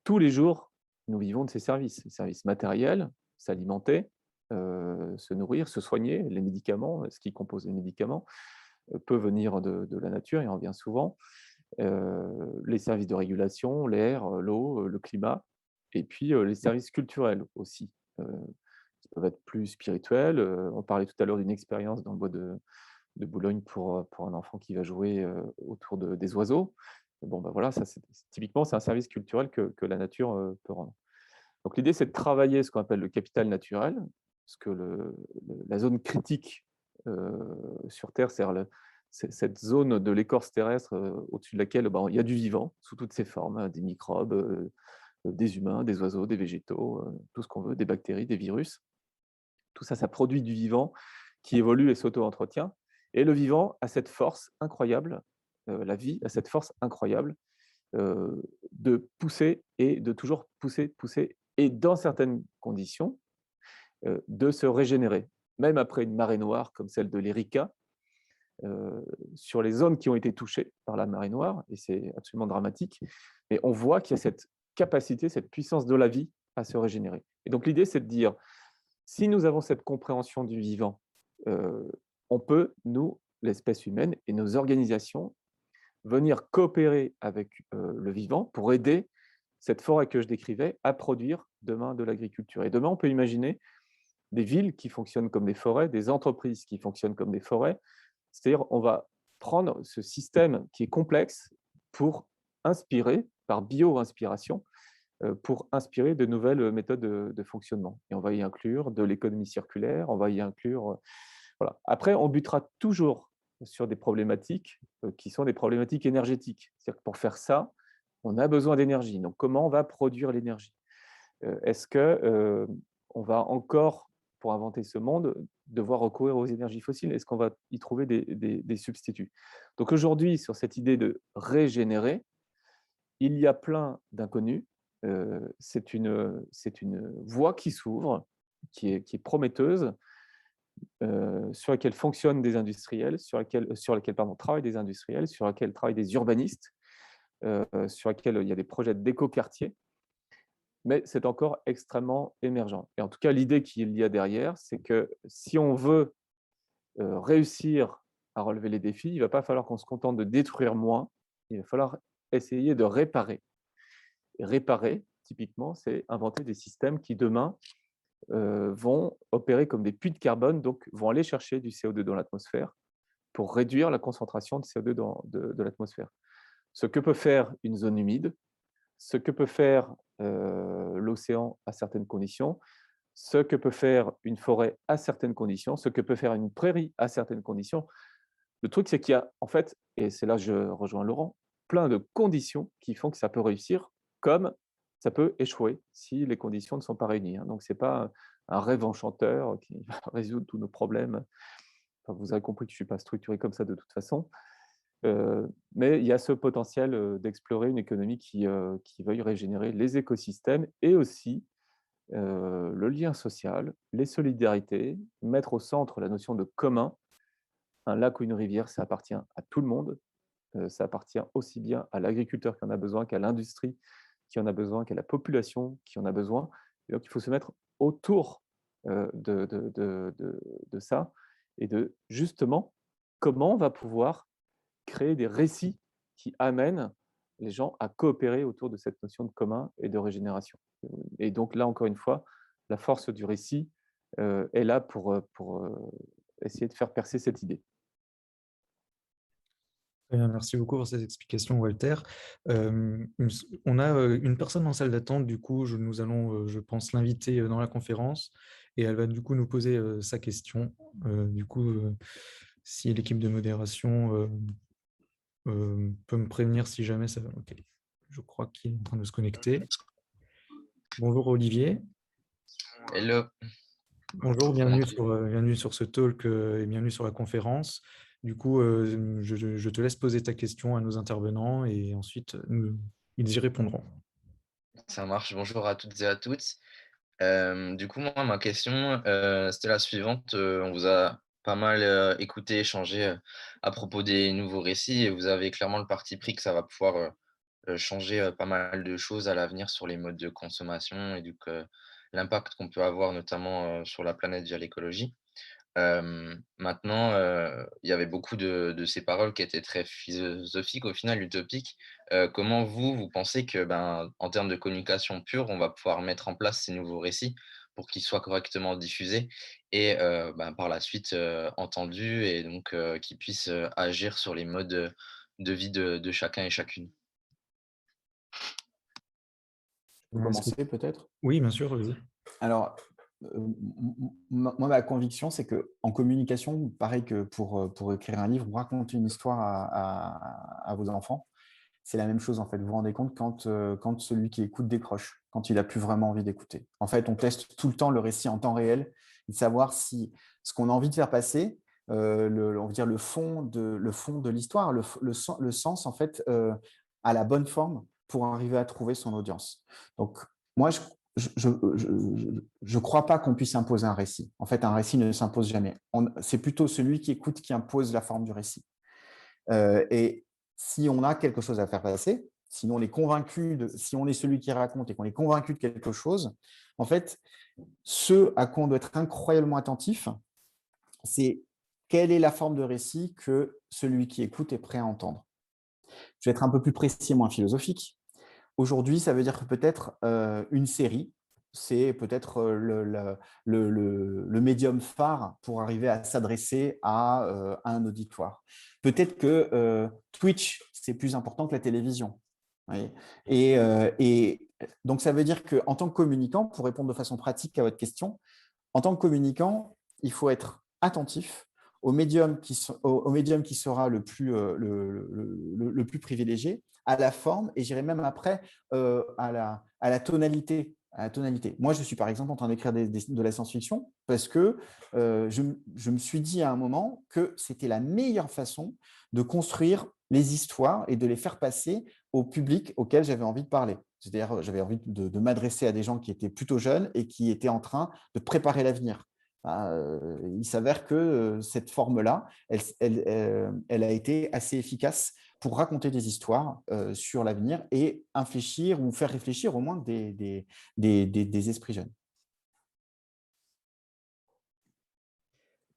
Tous les jours, nous vivons de ces services matériels, s'alimenter, se nourrir, se soigner, les médicaments, ce qui compose les médicaments, peut venir de la nature, il en vient souvent. Les services de régulation, l'air, l'eau, le climat, et puis les services culturels aussi, qui peuvent être plus spirituels. On parlait tout à l'heure d'une expérience dans le bois de Boulogne pour un enfant qui va jouer autour des oiseaux. Bon, voilà, ça, typiquement, c'est un service culturel que la nature peut rendre. Donc l'idée, c'est de travailler ce qu'on appelle le capital naturel, parce que la zone critique sur Terre, c'est cette zone de l'écorce terrestre au-dessus de laquelle il y a du vivant, sous toutes ses formes, hein, des microbes, des humains, des oiseaux, des végétaux, tout ce qu'on veut, des bactéries, des virus. Tout ça, ça produit du vivant qui évolue et s'auto-entretient. Et le vivant a cette force incroyable, la vie a cette force incroyable de pousser et de toujours pousser, et dans certaines conditions, de se régénérer. Même après une marée noire comme celle de l'Erika, sur les zones qui ont été touchées par la marée noire, et c'est absolument dramatique, mais on voit qu'il y a cette capacité, cette puissance de la vie à se régénérer. Et donc l'idée, c'est de dire, si nous avons cette compréhension du vivant, on peut, nous, l'espèce humaine et nos organisations, venir coopérer avec le vivant pour aider cette forêt que je décrivais à produire demain de l'agriculture. Et demain, on peut imaginer des villes qui fonctionnent comme des forêts, des entreprises qui fonctionnent comme des forêts. C'est-à-dire, on va prendre ce système qui est complexe pour inspirer, par bio-inspiration, pour inspirer de nouvelles méthodes de fonctionnement. Et on va y inclure de l'économie circulaire, on va y inclure… Voilà. Après, on butera toujours sur des problématiques qui sont des problématiques énergétiques. C'est-à-dire que pour faire ça, on a besoin d'énergie. Donc, comment on va produire l'énergie? Est-ce qu'on va encore, pour inventer ce monde, devoir recourir aux énergies fossiles? Est-ce qu'on va y trouver des substituts? Donc aujourd'hui, sur cette idée de régénérer, il y a plein d'inconnus. C'est une voie qui s'ouvre, qui est prometteuse, sur laquelle fonctionnent des industriels, sur laquelle travaillent des industriels, sur laquelle travaillent des urbanistes, sur laquelle il y a des projets d'éco-quartier, mais c'est encore extrêmement émergent. Et en tout cas, l'idée qu'il y a derrière, c'est que si on veut réussir à relever les défis, il ne va pas falloir qu'on se contente de détruire moins, il va falloir essayer de réparer. Et réparer, typiquement, c'est inventer des systèmes qui, demain, vont opérer comme des puits de carbone, donc vont aller chercher du CO2 dans l'atmosphère pour réduire la concentration de CO2 de l'atmosphère. Ce que peut faire une zone humide, ce que peut faire l'océan à certaines conditions, ce que peut faire une forêt à certaines conditions, ce que peut faire une prairie à certaines conditions. Le truc, c'est qu'il y a, en fait, et c'est là que je rejoins Laurent, plein de conditions qui font que ça peut réussir, comme ça peut échouer si les conditions ne sont pas réunies. Donc, ce n'est pas un rêve enchanteur qui va résoudre tous nos problèmes. Enfin, vous avez compris que je ne suis pas structuré comme ça de toute façon. Mais il y a ce potentiel d'explorer une économie qui veuille régénérer les écosystèmes et aussi le lien social, les solidarités, mettre au centre la notion de commun. Un lac ou une rivière, ça appartient à tout le monde. Ça appartient aussi bien à l'agriculteur qui en a besoin qu'à l'industrie qui en a besoin, qu'à la population qui en a besoin. Et donc, il faut se mettre autour de ça et de justement comment on va pouvoir créer des récits qui amènent les gens à coopérer autour de cette notion de commun et de régénération. Et donc là, encore une fois, la force du récit est là pour essayer de faire percer cette idée. Merci beaucoup pour ces explications, Walter. On a une personne en salle d'attente, du coup, nous allons, je pense, l'inviter dans la conférence et elle va du coup nous poser sa question. Du coup, si l'équipe de modération peut me prévenir si jamais ça va. Ok. Je crois qu'il est en train de se connecter. Bonjour Olivier. Hello. Bonjour, bienvenue sur ce talk et bienvenue sur la conférence. Du coup, je te laisse poser ta question à nos intervenants et ensuite, ils y répondront. Ça marche. Bonjour à toutes et à tous. Du coup, moi, ma question, c'était la suivante. On vous a pas mal écouté, échangé à propos des nouveaux récits et vous avez clairement le parti pris que ça va pouvoir changer pas mal de choses à l'avenir sur les modes de consommation et donc l'impact qu'on peut avoir notamment sur la planète via l'écologie. Maintenant, il y avait beaucoup de ces paroles qui étaient très philosophiques, au final utopiques. Comment vous pensez que, en termes de communication pure, on va pouvoir mettre en place ces nouveaux récits pour qu'ils soient correctement diffusés et par la suite, entendus et donc qu'ils puissent agir sur les modes de vie de chacun et chacune? Je peux commencer peut-être? Oui, bien sûr. Oui. Alors, moi, ma conviction, c'est qu'en communication, pareil que pour écrire un livre ou raconter une histoire à vos enfants, c'est la même chose en fait. Vous vous rendez compte quand celui qui écoute décroche, quand il n'a plus vraiment envie d'écouter. En fait, on teste tout le temps le récit en temps réel, de savoir si ce qu'on a envie de faire passer, on va dire le fond de l'histoire, le sens en fait, a la bonne forme pour arriver à trouver son audience. Donc, moi, je crois pas qu'on puisse imposer un récit. En fait, un récit ne s'impose jamais. C'est plutôt celui qui écoute qui impose la forme du récit. Et si on a quelque chose à faire passer, si on est convaincu, si on est celui qui raconte et qu'on est convaincu de quelque chose, en fait, ce à quoi on doit être incroyablement attentif, c'est quelle est la forme de récit que celui qui écoute est prêt à entendre. Je vais être un peu plus précis et moins philosophique. Aujourd'hui, ça veut dire que peut-être une série, c'est peut-être le médium phare pour arriver à s'adresser à un auditoire. Peut-être que Twitch, c'est plus important que la télévision. Oui. Et donc, ça veut dire qu'en tant que communicant, pour répondre de façon pratique à votre question, en tant que communicant, il faut être attentif au médium qui sera le plus privilégié, à la forme et j'irai même après à la tonalité. Moi, je suis par exemple en train d'écrire de la science-fiction parce que je me suis dit à un moment que c'était la meilleure façon de construire les histoires et de les faire passer au public auquel j'avais envie de parler. C'est-à-dire, j'avais envie de m'adresser à des gens qui étaient plutôt jeunes et qui étaient en train de préparer l'avenir. Il s'avère que cette forme-là, elle a été assez efficace pour raconter des histoires sur l'avenir et infléchir ou faire réfléchir au moins des esprits jeunes.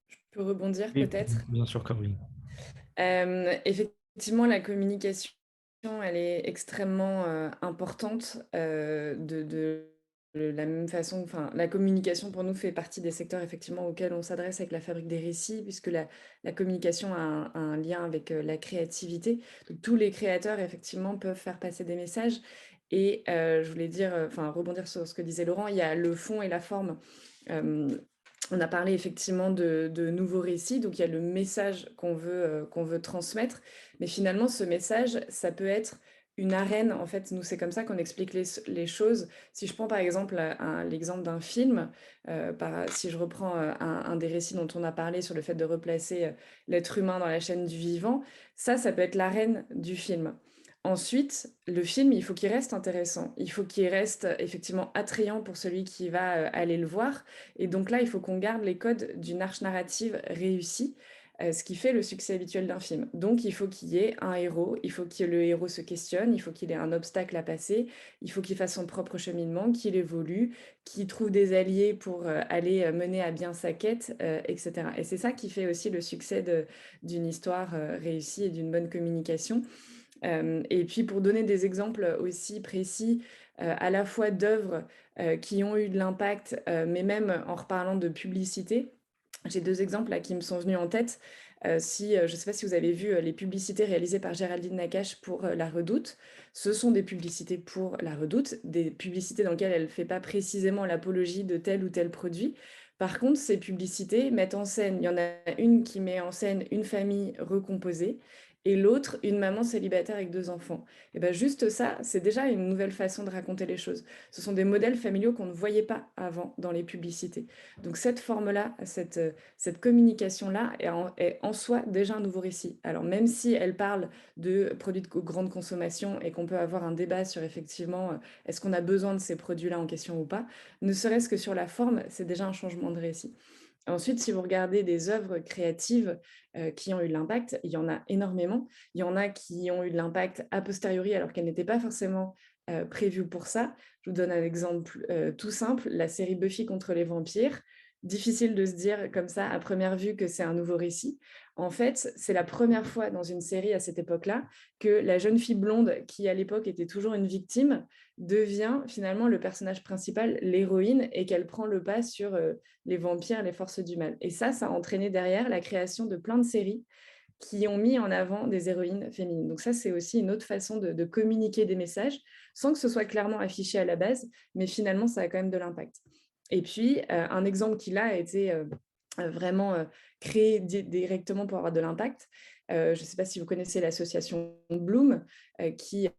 Je peux rebondir Oui, peut-être. bien sûr, Caroline. Effectivement, la communication, elle est extrêmement importante de la même façon. Enfin, la communication pour nous fait partie des secteurs effectivement auxquels on s'adresse avec la fabrique des récits, puisque la communication a un lien avec la créativité. Donc, tous les créateurs effectivement peuvent faire passer des messages. Et je voulais dire, rebondir sur ce que disait Laurent, il y a le fond et la forme. On a parlé effectivement de nouveaux récits, donc il y a le message qu'on veut transmettre, mais finalement ce message, ça peut être une arène, en fait, nous c'est comme ça qu'on explique les choses. Si je prends par exemple l'exemple d'un film, si je reprends un des récits dont on a parlé sur le fait de replacer l'être humain dans la chaîne du vivant, ça peut être l'arène du film. Ensuite, le film, il faut qu'il reste intéressant, il faut qu'il reste effectivement attrayant pour celui qui va aller le voir. Et donc là, il faut qu'on garde les codes d'une arche narrative réussie, ce qui fait le succès habituel d'un film. Donc, il faut qu'il y ait un héros, il faut que le héros se questionne, il faut qu'il ait un obstacle à passer, il faut qu'il fasse son propre cheminement, qu'il évolue, qu'il trouve des alliés pour aller mener à bien sa quête, etc. Et c'est ça qui fait aussi le succès d'une histoire réussie et d'une bonne communication. Et puis, pour donner des exemples aussi précis, à la fois d'œuvres qui ont eu de l'impact, mais même en reparlant de publicité, j'ai 2 exemples là qui me sont venus en tête. Je ne sais pas si vous avez vu les publicités réalisées par Géraldine Nakache pour La Redoute. Ce sont des publicités pour La Redoute, des publicités dans lesquelles elle ne fait pas précisément l'apologie de tel ou tel produit. Par contre, ces publicités mettent en scène, il y en a une qui met en scène une famille recomposée et l'autre, une maman célibataire avec 2 enfants. Et bien juste ça, c'est déjà une nouvelle façon de raconter les choses. Ce sont des modèles familiaux qu'on ne voyait pas avant dans les publicités. Donc cette forme-là, cette communication-là est en soi déjà un nouveau récit. Alors même si elle parle de produits de grande consommation et qu'on peut avoir un débat sur effectivement est-ce qu'on a besoin de ces produits-là en question ou pas, ne serait-ce que sur la forme, c'est déjà un changement de récit. Ensuite, si vous regardez des œuvres créatives qui ont eu de l'impact, il y en a énormément. Il y en a qui ont eu de l'impact a posteriori alors qu'elles n'étaient pas forcément prévues pour ça. Je vous donne un exemple tout simple, la série Buffy contre les vampires. Difficile de se dire comme ça à première vue que c'est un nouveau récit. En fait, c'est la première fois dans une série à cette époque-là que la jeune fille blonde, qui à l'époque était toujours une victime, devient finalement le personnage principal, l'héroïne, et qu'elle prend le pas sur les vampires, les forces du mal. Et ça a entraîné derrière la création de plein de séries qui ont mis en avant des héroïnes féminines. Donc ça, c'est aussi une autre façon de communiquer des messages, sans que ce soit clairement affiché à la base, mais finalement, ça a quand même de l'impact. Et puis, un exemple qui là a été vraiment créé directement pour avoir de l'impact, je ne sais pas si vous connaissez l'association Bloom, qui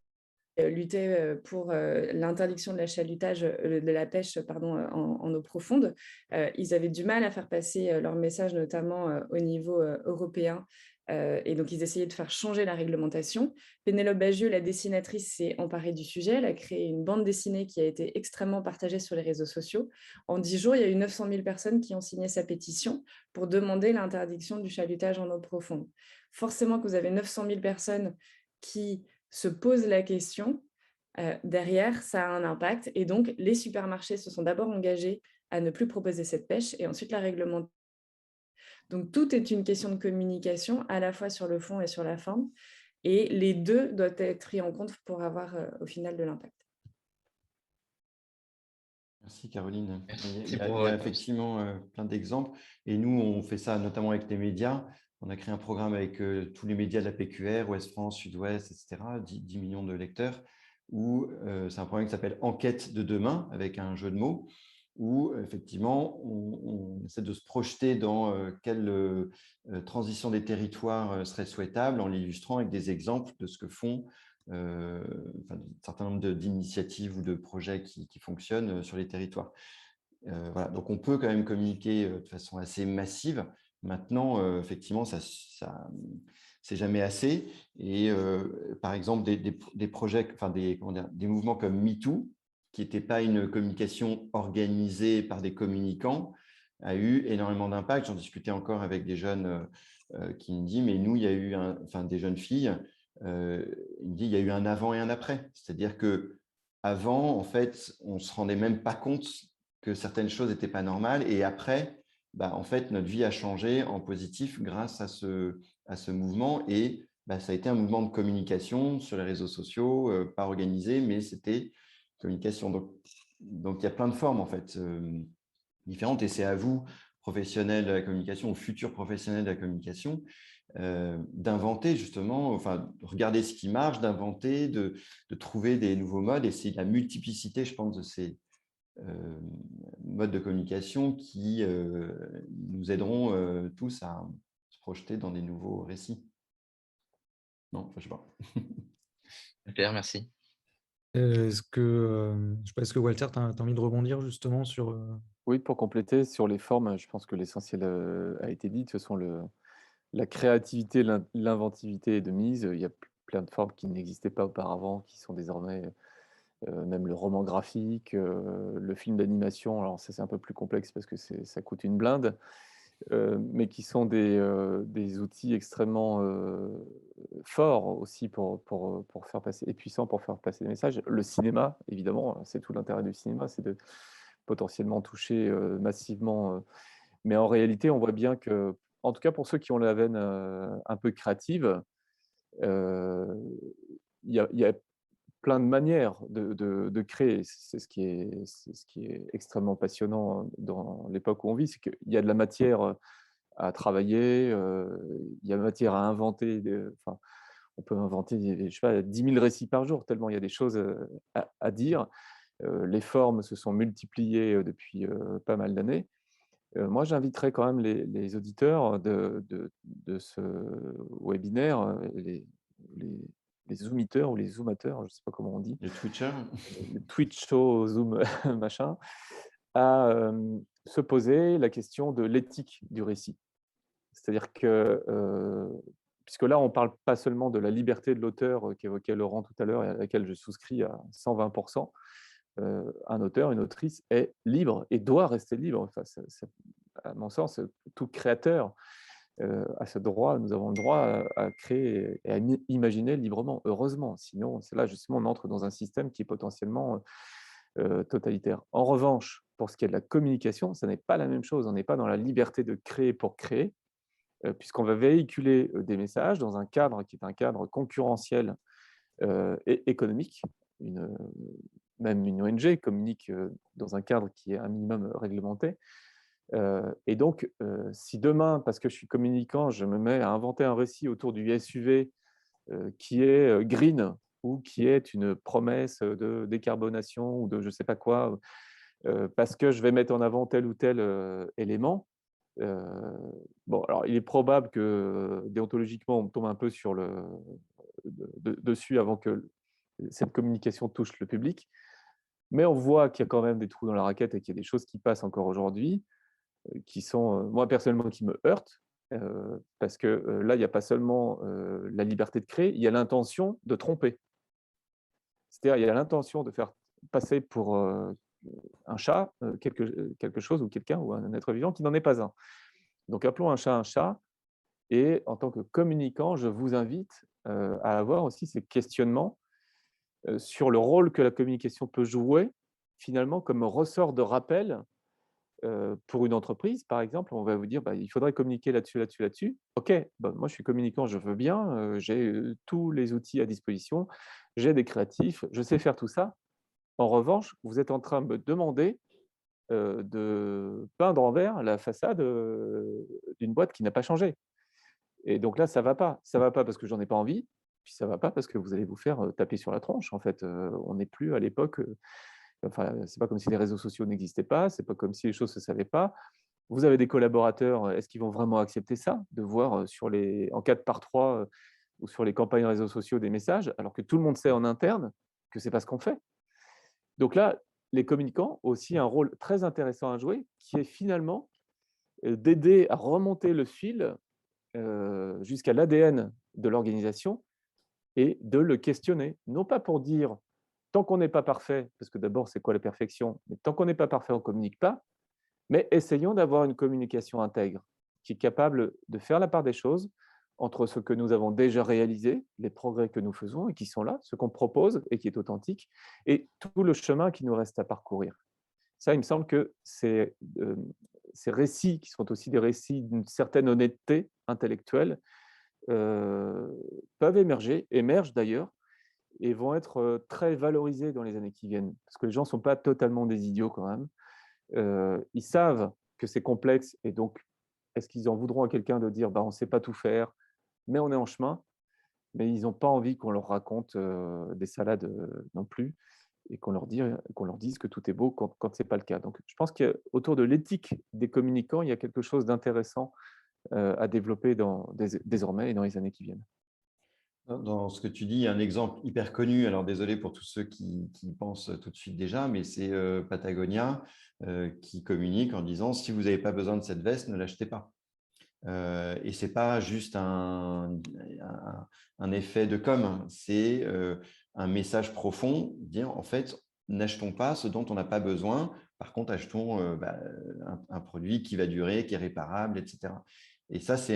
luttait pour l'interdiction de la chalutage, de la pêche en eau profonde. Ils avaient du mal à faire passer leur message, notamment au niveau européen, Et donc, ils essayaient de faire changer la réglementation. Pénélope Bagieux, la dessinatrice, s'est emparée du sujet. Elle a créé une bande dessinée qui a été extrêmement partagée sur les réseaux sociaux. En 10 jours, il y a eu 900 000 personnes qui ont signé sa pétition pour demander l'interdiction du chalutage en eau profonde. Forcément, que vous avez 900 000 personnes qui se posent la question, derrière, ça a un impact. Et donc, les supermarchés se sont d'abord engagés à ne plus proposer cette pêche et ensuite la réglementation. Donc, tout est une question de communication, à la fois sur le fond et sur la forme. Et les deux doivent être pris en compte pour avoir au final de l'impact. Merci Caroline. Merci Il y pour a, vos il y a réponses. effectivement plein d'exemples. Et nous, on fait ça notamment avec les médias. On a créé un programme avec tous les médias de la PQR, Ouest France, Sud-Ouest, etc., 10 millions de lecteurs, où c'est un programme qui s'appelle Enquête de demain, avec un jeu de mots, où effectivement, on essaie de se projeter dans quelle transition des territoires serait souhaitable en l'illustrant avec des exemples de ce que font un certain nombre d'initiatives ou de projets qui fonctionnent sur les territoires. Voilà. Donc, on peut quand même communiquer de façon assez massive. Maintenant, effectivement, c'est jamais assez. Et par exemple, des projets, enfin des mouvements comme MeToo, qui n'était pas une communication organisée par des communicants, a eu énormément d'impact. J'en discutais encore avec des jeunes qui me disent, mais nous, il y a eu des jeunes filles, il me dit, il y a eu un avant et un après. C'est-à-dire que avant, en fait, on ne se rendait même pas compte que certaines choses n'étaient pas normales. Et après, en fait, notre vie a changé en positif grâce à ce mouvement. Et ça a été un mouvement de communication sur les réseaux sociaux, pas organisé, mais c'était communication. Donc, il y a plein de formes, en fait, différentes. Et c'est à vous, professionnels de la communication ou futurs professionnels de la communication, d'inventer justement, enfin, de regarder ce qui marche, d'inventer, de trouver des nouveaux modes. Et c'est la multiplicité, je pense, de ces modes de communication qui nous aideront tous à se projeter dans des nouveaux récits. Non, je ne sais pas. Super, merci. Est-ce que, je sais pas, est-ce que Walter, tu as envie de rebondir justement sur… Oui, pour compléter sur les formes, je pense que l'essentiel a été dit. De toute façon, la créativité, l'inventivité est de mise. Il y a plein de formes qui n'existaient pas auparavant, qui sont désormais, même le roman graphique, le film d'animation. Alors ça, c'est un peu plus complexe parce que ça coûte une blinde, mais qui sont des outils extrêmement forts aussi pour faire passer, et puissants pour faire passer des messages. Le cinéma, évidemment, c'est tout l'intérêt du cinéma, c'est de potentiellement toucher massivement. Mais en réalité, on voit bien que, en tout cas pour ceux qui ont la veine un peu créative, il y a plein de manières de créer. C'est ce qui est extrêmement passionnant dans l'époque où on vit, c'est qu'il y a de la matière à travailler, il y a matière à inventer. Enfin, on peut inventer, je sais pas, 10 000 récits par jour, tellement il y a des choses à dire. Les formes se sont multipliées depuis pas mal d'années. Moi, j'inviterais quand même les auditeurs de ce webinaire, les zoomiteurs ou les zoomateurs, je ne sais pas comment on dit, Les Twitchers. les Twitcho, Zoom, machin, à se poser la question de l'éthique du récit. C'est-à-dire que, puisque là, on ne parle pas seulement de la liberté de l'auteur qu'évoquait Laurent tout à l'heure et à laquelle je souscris à 120%, un auteur, une autrice est libre et doit rester libre. Enfin, à mon sens, tout créateur a ce droit, nous avons le droit à créer et à imaginer librement, heureusement. Sinon, c'est là justement on entre dans un système qui est potentiellement totalitaire. En revanche, pour ce qui est de la communication, ça n'est pas la même chose. On n'est pas dans la liberté de créer pour créer, puisqu'on va véhiculer des messages dans un cadre qui est un cadre concurrentiel et économique. Même une ONG communique dans un cadre qui est un minimum réglementé. Et donc, si demain, parce que je suis communicant, je me mets à inventer un récit autour du SUV qui est green ou qui est une promesse de décarbonation ou de je ne sais pas quoi, parce que je vais mettre en avant tel ou tel élément, bon, alors il est probable que déontologiquement, on tombe un peu dessus avant que cette communication touche le public. Mais on voit qu'il y a quand même des trous dans la raquette et qu'il y a des choses qui passent encore aujourd'hui, qui sont, moi personnellement, qui me heurtent. Parce que là, il n'y a pas seulement la liberté de créer, il y a l'intention de tromper. C'est-à-dire, il y a l'intention de faire passer pour un chat quelque chose ou quelqu'un ou un être vivant qui n'en est pas un. Donc, appelons un chat un chat. Et en tant que communicant, je vous invite à avoir aussi ces questionnements sur le rôle que la communication peut jouer, finalement, comme ressort de rappel pour une entreprise, par exemple. On va vous dire, il faudrait communiquer là-dessus, là-dessus, là-dessus. OK, moi, je suis communicant, je veux bien, j'ai tous les outils à disposition, j'ai des créatifs, je sais faire tout ça. En revanche, vous êtes en train de me demander de peindre en vert la façade d'une boîte qui n'a pas changé. Et donc là, ça va pas. Ça va pas parce que j'en ai pas envie, puis ça va pas parce que vous allez vous faire taper sur la tronche. En fait, on n'est plus à l'époque. Enfin, c'est pas comme si les réseaux sociaux n'existaient pas. C'est pas comme si les choses se savaient pas. Vous avez des collaborateurs. Est-ce qu'ils vont vraiment accepter ça, de voir sur les en 4x3 ou sur les campagnes réseaux sociaux des messages, alors que tout le monde sait en interne que c'est pas ce qu'on fait. Donc là, les communicants ont aussi un rôle très intéressant à jouer, qui est finalement d'aider à remonter le fil jusqu'à l'ADN de l'organisation et de le questionner. Non pas pour dire, tant qu'on n'est pas parfait, parce que d'abord, c'est quoi la perfection? Mais tant qu'on n'est pas parfait, on ne communique pas, mais essayons d'avoir une communication intègre, qui est capable de faire la part des choses entre ce que nous avons déjà réalisé, les progrès que nous faisons et qui sont là, ce qu'on propose et qui est authentique, et tout le chemin qui nous reste à parcourir. Ça, il me semble que ces récits, qui sont aussi des récits d'une certaine honnêteté intellectuelle, peuvent émergent d'ailleurs, et vont être très valorisés dans les années qui viennent. Parce que les gens ne sont pas totalement des idiots quand même. Ils savent que c'est complexe, et donc, est-ce qu'ils en voudront à quelqu'un de dire on ne sait pas tout faire, mais on est en chemin, mais ils n'ont pas envie qu'on leur raconte des salades non plus, et qu'on leur dise que tout est beau quand ce n'est pas le cas. Donc, je pense qu'autour de l'éthique des communicants, il y a quelque chose d'intéressant à développer désormais et dans les années qui viennent. Dans ce que tu dis, il y a un exemple hyper connu. Alors, désolé pour tous ceux qui pensent tout de suite déjà, mais c'est Patagonia qui communique en disant « Si vous n'avez pas besoin de cette veste, ne l'achetez pas ». Et ce n'est pas juste un effet de com', c'est un message profond, dire en fait, n'achetons pas ce dont on n'a pas besoin, par contre, achetons un produit qui va durer, qui est réparable, etc. Et ça, c'est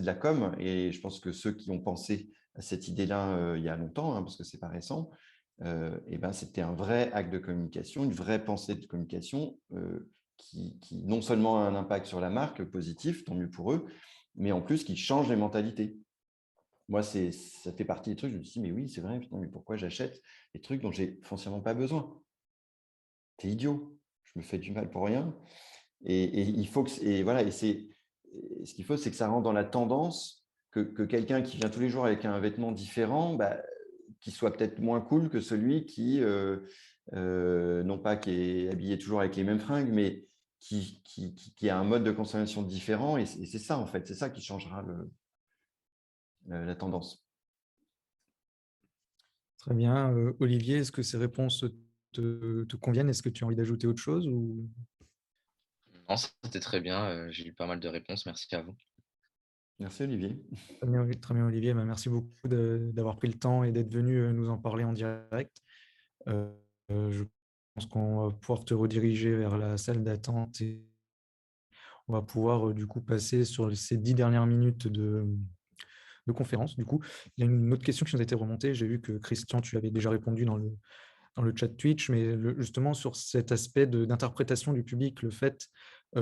de la com', et je pense que ceux qui ont pensé à cette idée-là il y a longtemps, parce que ce n'est pas récent, c'était un vrai acte de communication, une vraie pensée de communication qui non seulement a un impact sur la marque positif, tant mieux pour eux, mais en plus qui change les mentalités. Moi, ça fait partie des trucs, je me dis, mais oui, c'est vrai, putain, mais pourquoi j'achète des trucs dont j'ai foncièrement pas besoin? T'es idiot, je me fais du mal pour rien. Et il faut ce qu'il faut, c'est que ça rentre dans la tendance, que quelqu'un qui vient tous les jours avec un vêtement différent, qui soit peut-être moins cool que celui qui, non pas qui est habillé toujours avec les mêmes fringues, mais qui a un mode de consommation différent. Et c'est ça, en fait, c'est ça qui changera la tendance. Très bien. Olivier, est-ce que ces réponses te conviennent? Est-ce que tu as envie d'ajouter autre chose ou... Non, c'était très bien. J'ai eu pas mal de réponses. Merci à vous. Merci, Olivier. Très bien, Olivier. Merci beaucoup d'avoir pris le temps et d'être venu nous en parler en direct. Je pense qu'on va pouvoir te rediriger vers la salle d'attente et on va pouvoir du coup passer sur ces 10 dernières minutes de conférence. Du coup, il y a une autre question qui nous a été remontée. J'ai vu que Christian, tu avais déjà répondu dans le chat Twitch, mais justement sur cet aspect d'interprétation du public, le fait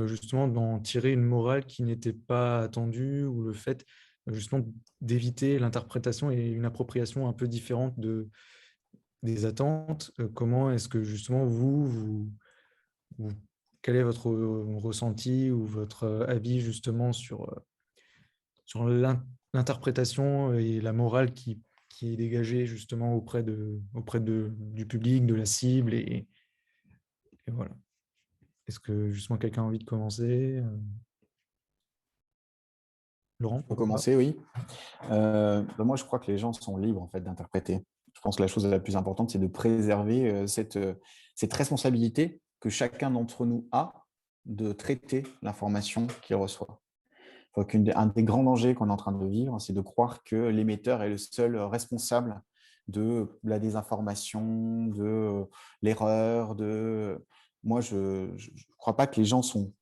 justement d'en tirer une morale qui n'était pas attendue, ou le fait justement d'éviter l'interprétation et une appropriation un peu différente des attentes. Comment est-ce que justement quel est votre ressenti ou votre avis justement sur l'interprétation et la morale qui est dégagée justement auprès du public, de la cible, et voilà. Est-ce que justement quelqu'un a envie de commencer? Laurent, Je peux commencer, oui. Moi, je crois que les gens sont libres en fait d'interpréter. Je pense que la chose la plus importante, c'est de préserver cette responsabilité que chacun d'entre nous a de traiter l'information qu'il reçoit. Un des grands dangers qu'on est en train de vivre, c'est de croire que l'émetteur est le seul responsable de la désinformation, de l'erreur. Moi, je ne crois pas que les gens sont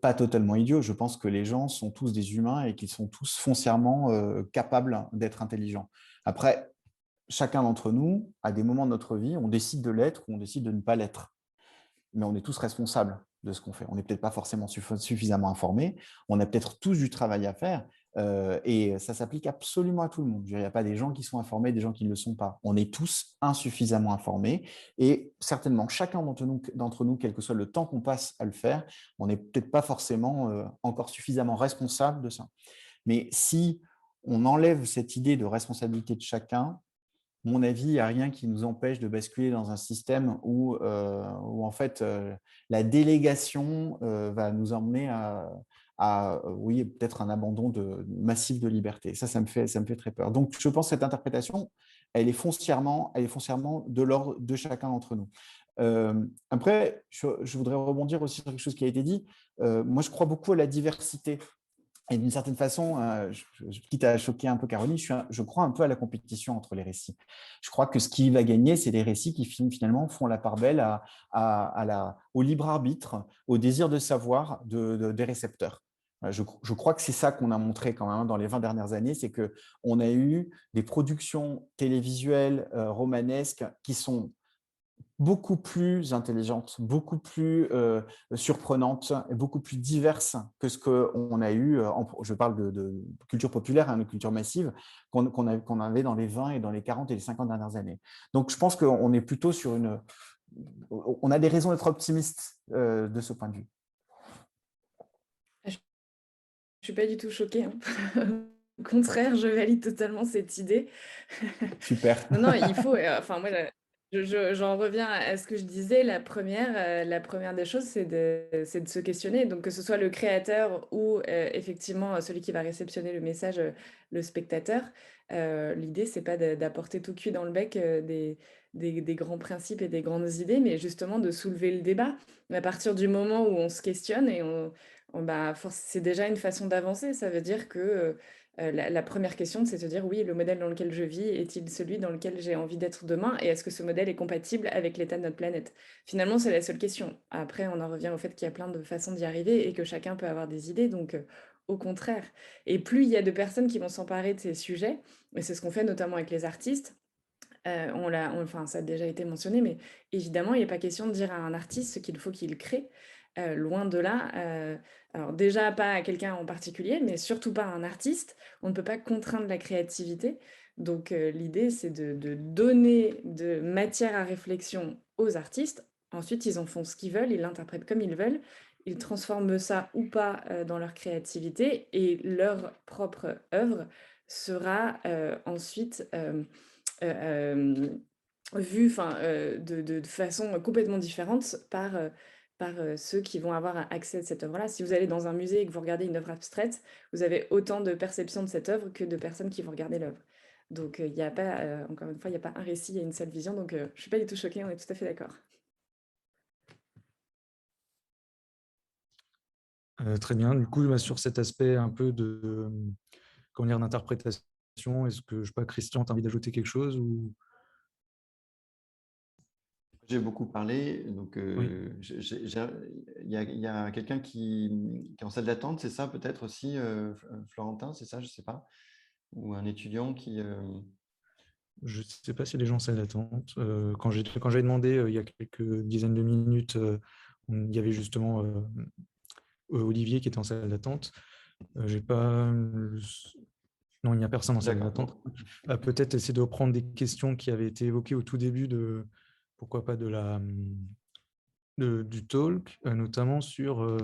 pas totalement idiots. Je pense que les gens sont tous des humains et qu'ils sont tous foncièrement capables d'être intelligents. Après, chacun d'entre nous, à des moments de notre vie, on décide de l'être ou on décide de ne pas l'être. Mais on est tous responsables de ce qu'on fait. On n'est peut-être pas forcément suffisamment informés. On a peut-être tous du travail à faire. Et ça s'applique absolument à tout le monde. Il n'y a pas des gens qui sont informés, des gens qui ne le sont pas. On est tous insuffisamment informés et certainement chacun d'entre nous, quel que soit le temps qu'on passe à le faire, on n'est peut-être pas forcément encore suffisamment responsable de ça. Mais si on enlève cette idée de responsabilité de chacun, mon avis, il n'y a rien qui nous empêche de basculer dans un système où en fait, la délégation va nous emmener oui, peut-être un abandon massif de liberté. Ça me fait très peur. Donc, je pense que cette interprétation, elle est foncièrement de l'ordre de chacun d'entre nous. Après, je voudrais rebondir aussi sur quelque chose qui a été dit. Moi, je crois beaucoup à la diversité. Et d'une certaine façon, quitte à choquer un peu Caroline, je crois un peu à la compétition entre les récits. Je crois que ce qui va gagner, c'est les récits qui finalement font la part belle au libre arbitre, au désir de savoir des récepteurs. Je crois que c'est ça qu'on a montré quand même dans les 20 dernières années, c'est qu'on a eu des productions télévisuelles romanesques qui sont beaucoup plus intelligente, beaucoup plus surprenante, beaucoup plus diverse que ce qu'on a eu, je parle de culture populaire, de culture massive, qu'on avait dans les 20 et dans les 40 et les 50 dernières années. Donc, je pense qu'on est plutôt sur on a des raisons d'être optimiste de ce point de vue. Je ne suis pas du tout choquée. Au contraire, je valide totalement cette idée. Super. Non, il faut… Enfin, moi, j'en reviens à ce que je disais. La première des choses, c'est de se questionner. Donc, que ce soit le créateur ou effectivement celui qui va réceptionner le message, le spectateur, l'idée, c'est pas d'apporter tout cuit dans le bec des grands principes et des grandes idées, mais justement de soulever le débat. À partir du moment où on se questionne et c'est déjà une façon d'avancer. Ça veut dire que la première question, c'est de se dire, oui, le modèle dans lequel je vis est-il celui dans lequel j'ai envie d'être demain? Et est-ce que ce modèle est compatible avec l'état de notre planète? Finalement, c'est la seule question. Après, on en revient au fait qu'il y a plein de façons d'y arriver et que chacun peut avoir des idées. Donc, au contraire. Et plus il y a de personnes qui vont s'emparer de ces sujets, et c'est ce qu'on fait notamment avec les artistes, enfin, ça a déjà été mentionné, mais évidemment, il n'est pas question de dire à un artiste ce qu'il faut qu'il crée. Loin de là. Alors déjà, pas à quelqu'un en particulier, mais surtout pas à un artiste. On ne peut pas contraindre la créativité. Donc l'idée, c'est de donner de matière à réflexion aux artistes. Ensuite, ils en font ce qu'ils veulent, ils l'interprètent comme ils veulent. Ils transforment ça ou pas dans leur créativité et leur propre œuvre sera ensuite vue de façon complètement différente par ceux qui vont avoir accès à cette œuvre-là. Si vous allez dans un musée et que vous regardez une œuvre abstraite, vous avez autant de perception de cette œuvre que de personnes qui vont regarder l'œuvre. Donc, il n'y a pas, encore une fois, il n'y a pas un récit, il y a une seule vision. Donc, je ne suis pas du tout choquée, on est tout à fait d'accord. Très bien. Du coup, sur cet aspect un peu d'interprétation, est-ce que, je sais pas, Christian, tu as envie d'ajouter quelque chose ou… J'ai beaucoup parlé, donc Oui. il y a quelqu'un qui est en salle d'attente, c'est ça peut-être aussi, Florentin, c'est ça, je ne sais pas, ou un étudiant qui… Je ne sais pas si les gens en salle d'attente. Quand j'avais demandé il y a quelques dizaines de minutes, il y avait justement Olivier qui était en salle d'attente. J'ai pas… Non, il n'y a personne en salle d'attente. Peut-être essayer de reprendre des questions qui avaient été évoquées au tout début pourquoi pas du talk, notamment sur…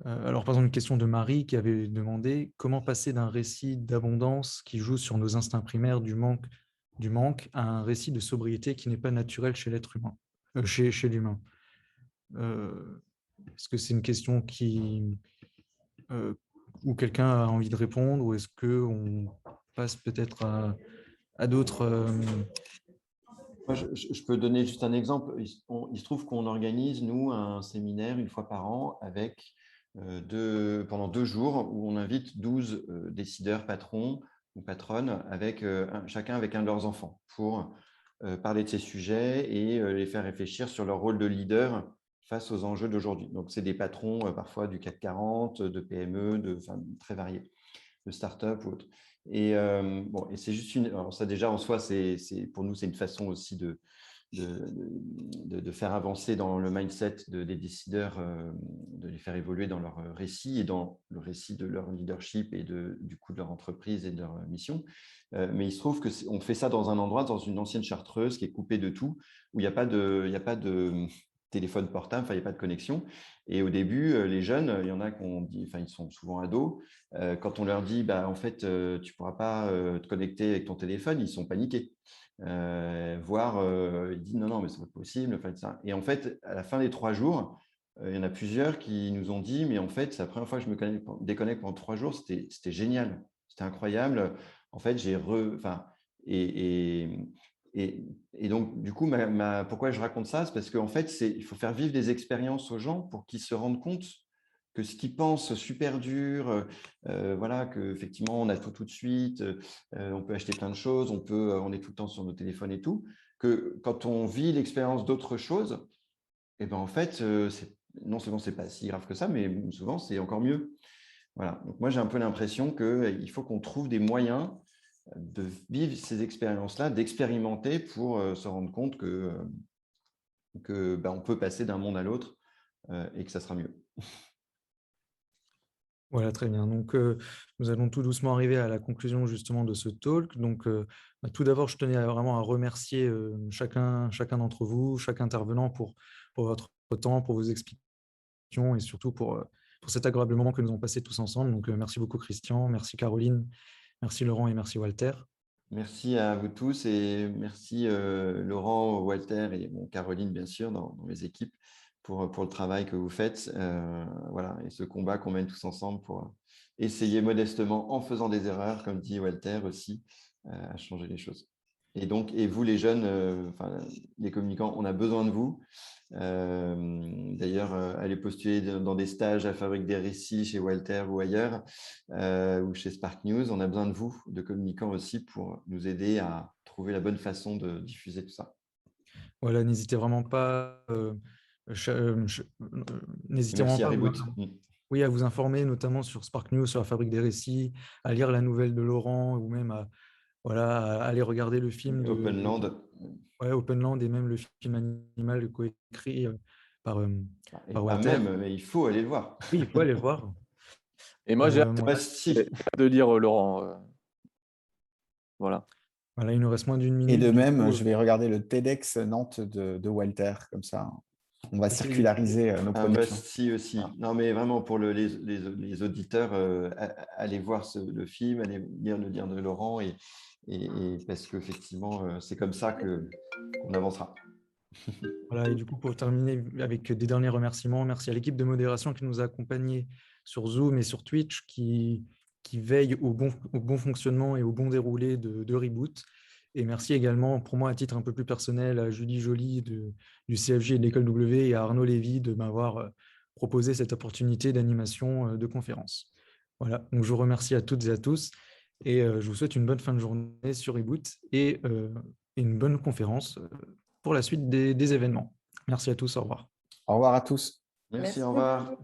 alors, par exemple, une question de Marie qui avait demandé comment passer d'un récit d'abondance qui joue sur nos instincts primaires du manque à un récit de sobriété qui n'est pas naturel chez l'être humain, chez l'humain. Est-ce que c'est une question où quelqu'un a envie de répondre, ou est-ce qu'on passe peut-être à d'autres… Moi, je peux donner juste un exemple. Il se trouve qu'on organise, nous, un séminaire une fois par an avec pendant 2 jours où on invite 12 décideurs, patrons ou patronnes, chacun avec un de leurs enfants, pour parler de ces sujets et les faire réfléchir sur leur rôle de leader face aux enjeux d'aujourd'hui. Donc, c'est des patrons parfois du CAC 40, de PME, très variés, de start-up ou autres. Et c'est juste alors ça déjà en soi, pour nous, c'est une façon aussi de faire avancer dans le mindset des décideurs, de les faire évoluer dans leur récit et dans le récit de leur leadership et du coup de leur entreprise et de leur mission. Mais il se trouve qu'on fait ça dans un endroit, dans une ancienne chartreuse qui est coupée de tout, où il n'y a pas de téléphone portable, il n'y a pas de connexion. Et au début, les jeunes, il y en a ils sont souvent ados. Quand on leur dit, en fait, tu ne pourras pas te connecter avec ton téléphone, ils sont paniqués. Voire, ils disent non, mais c'est pas possible. Et en fait, à la fin des 3 jours, il y en a plusieurs qui nous ont dit, mais en fait, c'est la première fois que je me déconnecte pendant 3 jours, c'était génial, c'était incroyable. En fait, et donc, du coup, pourquoi je raconte ça? C'est parce qu'en fait, il faut faire vivre des expériences aux gens pour qu'ils se rendent compte que ce qu'ils pensent super dur, voilà, qu'effectivement, on a tout de suite, on peut acheter plein de choses, on est tout le temps sur nos téléphones et tout, que quand on vit l'expérience d'autre chose, et ben en fait, non seulement c'est pas si grave que ça, mais souvent, c'est encore mieux. Voilà. Donc moi, j'ai un peu l'impression qu'il faut qu'on trouve des moyens de vivre ces expériences-là, d'expérimenter pour se rendre compte que on peut passer d'un monde à l'autre et que ça sera mieux. Voilà, très bien. Donc, nous allons tout doucement arriver à la conclusion justement de ce talk. Donc, tout d'abord, je tenais vraiment à remercier chacun d'entre vous, chaque intervenant pour votre temps, pour vos explications et surtout pour cet agréable moment que nous avons passé tous ensemble. Donc, merci beaucoup Christian, merci Caroline, merci Laurent et merci Walter. Merci à vous tous et merci Laurent, Walter et Caroline, bien sûr, dans les équipes pour le travail que vous faites. Voilà, et ce combat qu'on mène tous ensemble pour essayer modestement, en faisant des erreurs, comme dit Walter aussi, à changer les choses. Et vous, les jeunes, les communicants, on a besoin de vous. D'ailleurs, allez postuler dans des stages à Fabrique des Récits chez Walter ou ailleurs, ou chez Spark News. On a besoin de vous, de communicants aussi, pour nous aider à trouver la bonne façon de diffuser tout ça. Voilà, n'hésitez vraiment pas. N'hésitez Merci à vraiment pas. Reboot. Oui, à vous informer, notamment sur Spark News, sur la Fabrique des Récits, à lire la nouvelle de Laurent ou même à aller regarder le film Openland. Openland et même le film Animal coécrit par Walter. Mais il faut aller le voir. Oui, il faut aller le voir. Et moi, j'ai hâte de lire Laurent. Voilà. Voilà, il nous reste moins d'une minute. Et de même, je vais regarder le TEDx Nantes de Walter, comme ça. On va circulariser nos productions. Si aussi. Non, mais vraiment, pour les auditeurs, allez voir le film, allez lire le lien de Laurent, et parce qu'effectivement, c'est comme ça qu'on avancera. Voilà, et du coup, pour terminer avec des derniers remerciements, merci à l'équipe de modération qui nous a accompagnés sur Zoom et sur Twitch, qui veille au bon fonctionnement et au bon déroulé de Reboot. Et merci également, pour moi, à titre un peu plus personnel, à Julie Joly du CFJ et de l'École W et à Arnaud Lévy de m'avoir proposé cette opportunité d'animation de conférence. Voilà, donc je vous remercie à toutes et à tous et je vous souhaite une bonne fin de journée sur Reboot et une bonne conférence pour la suite des événements. Merci à tous, au revoir. Au revoir à tous. Merci, au revoir.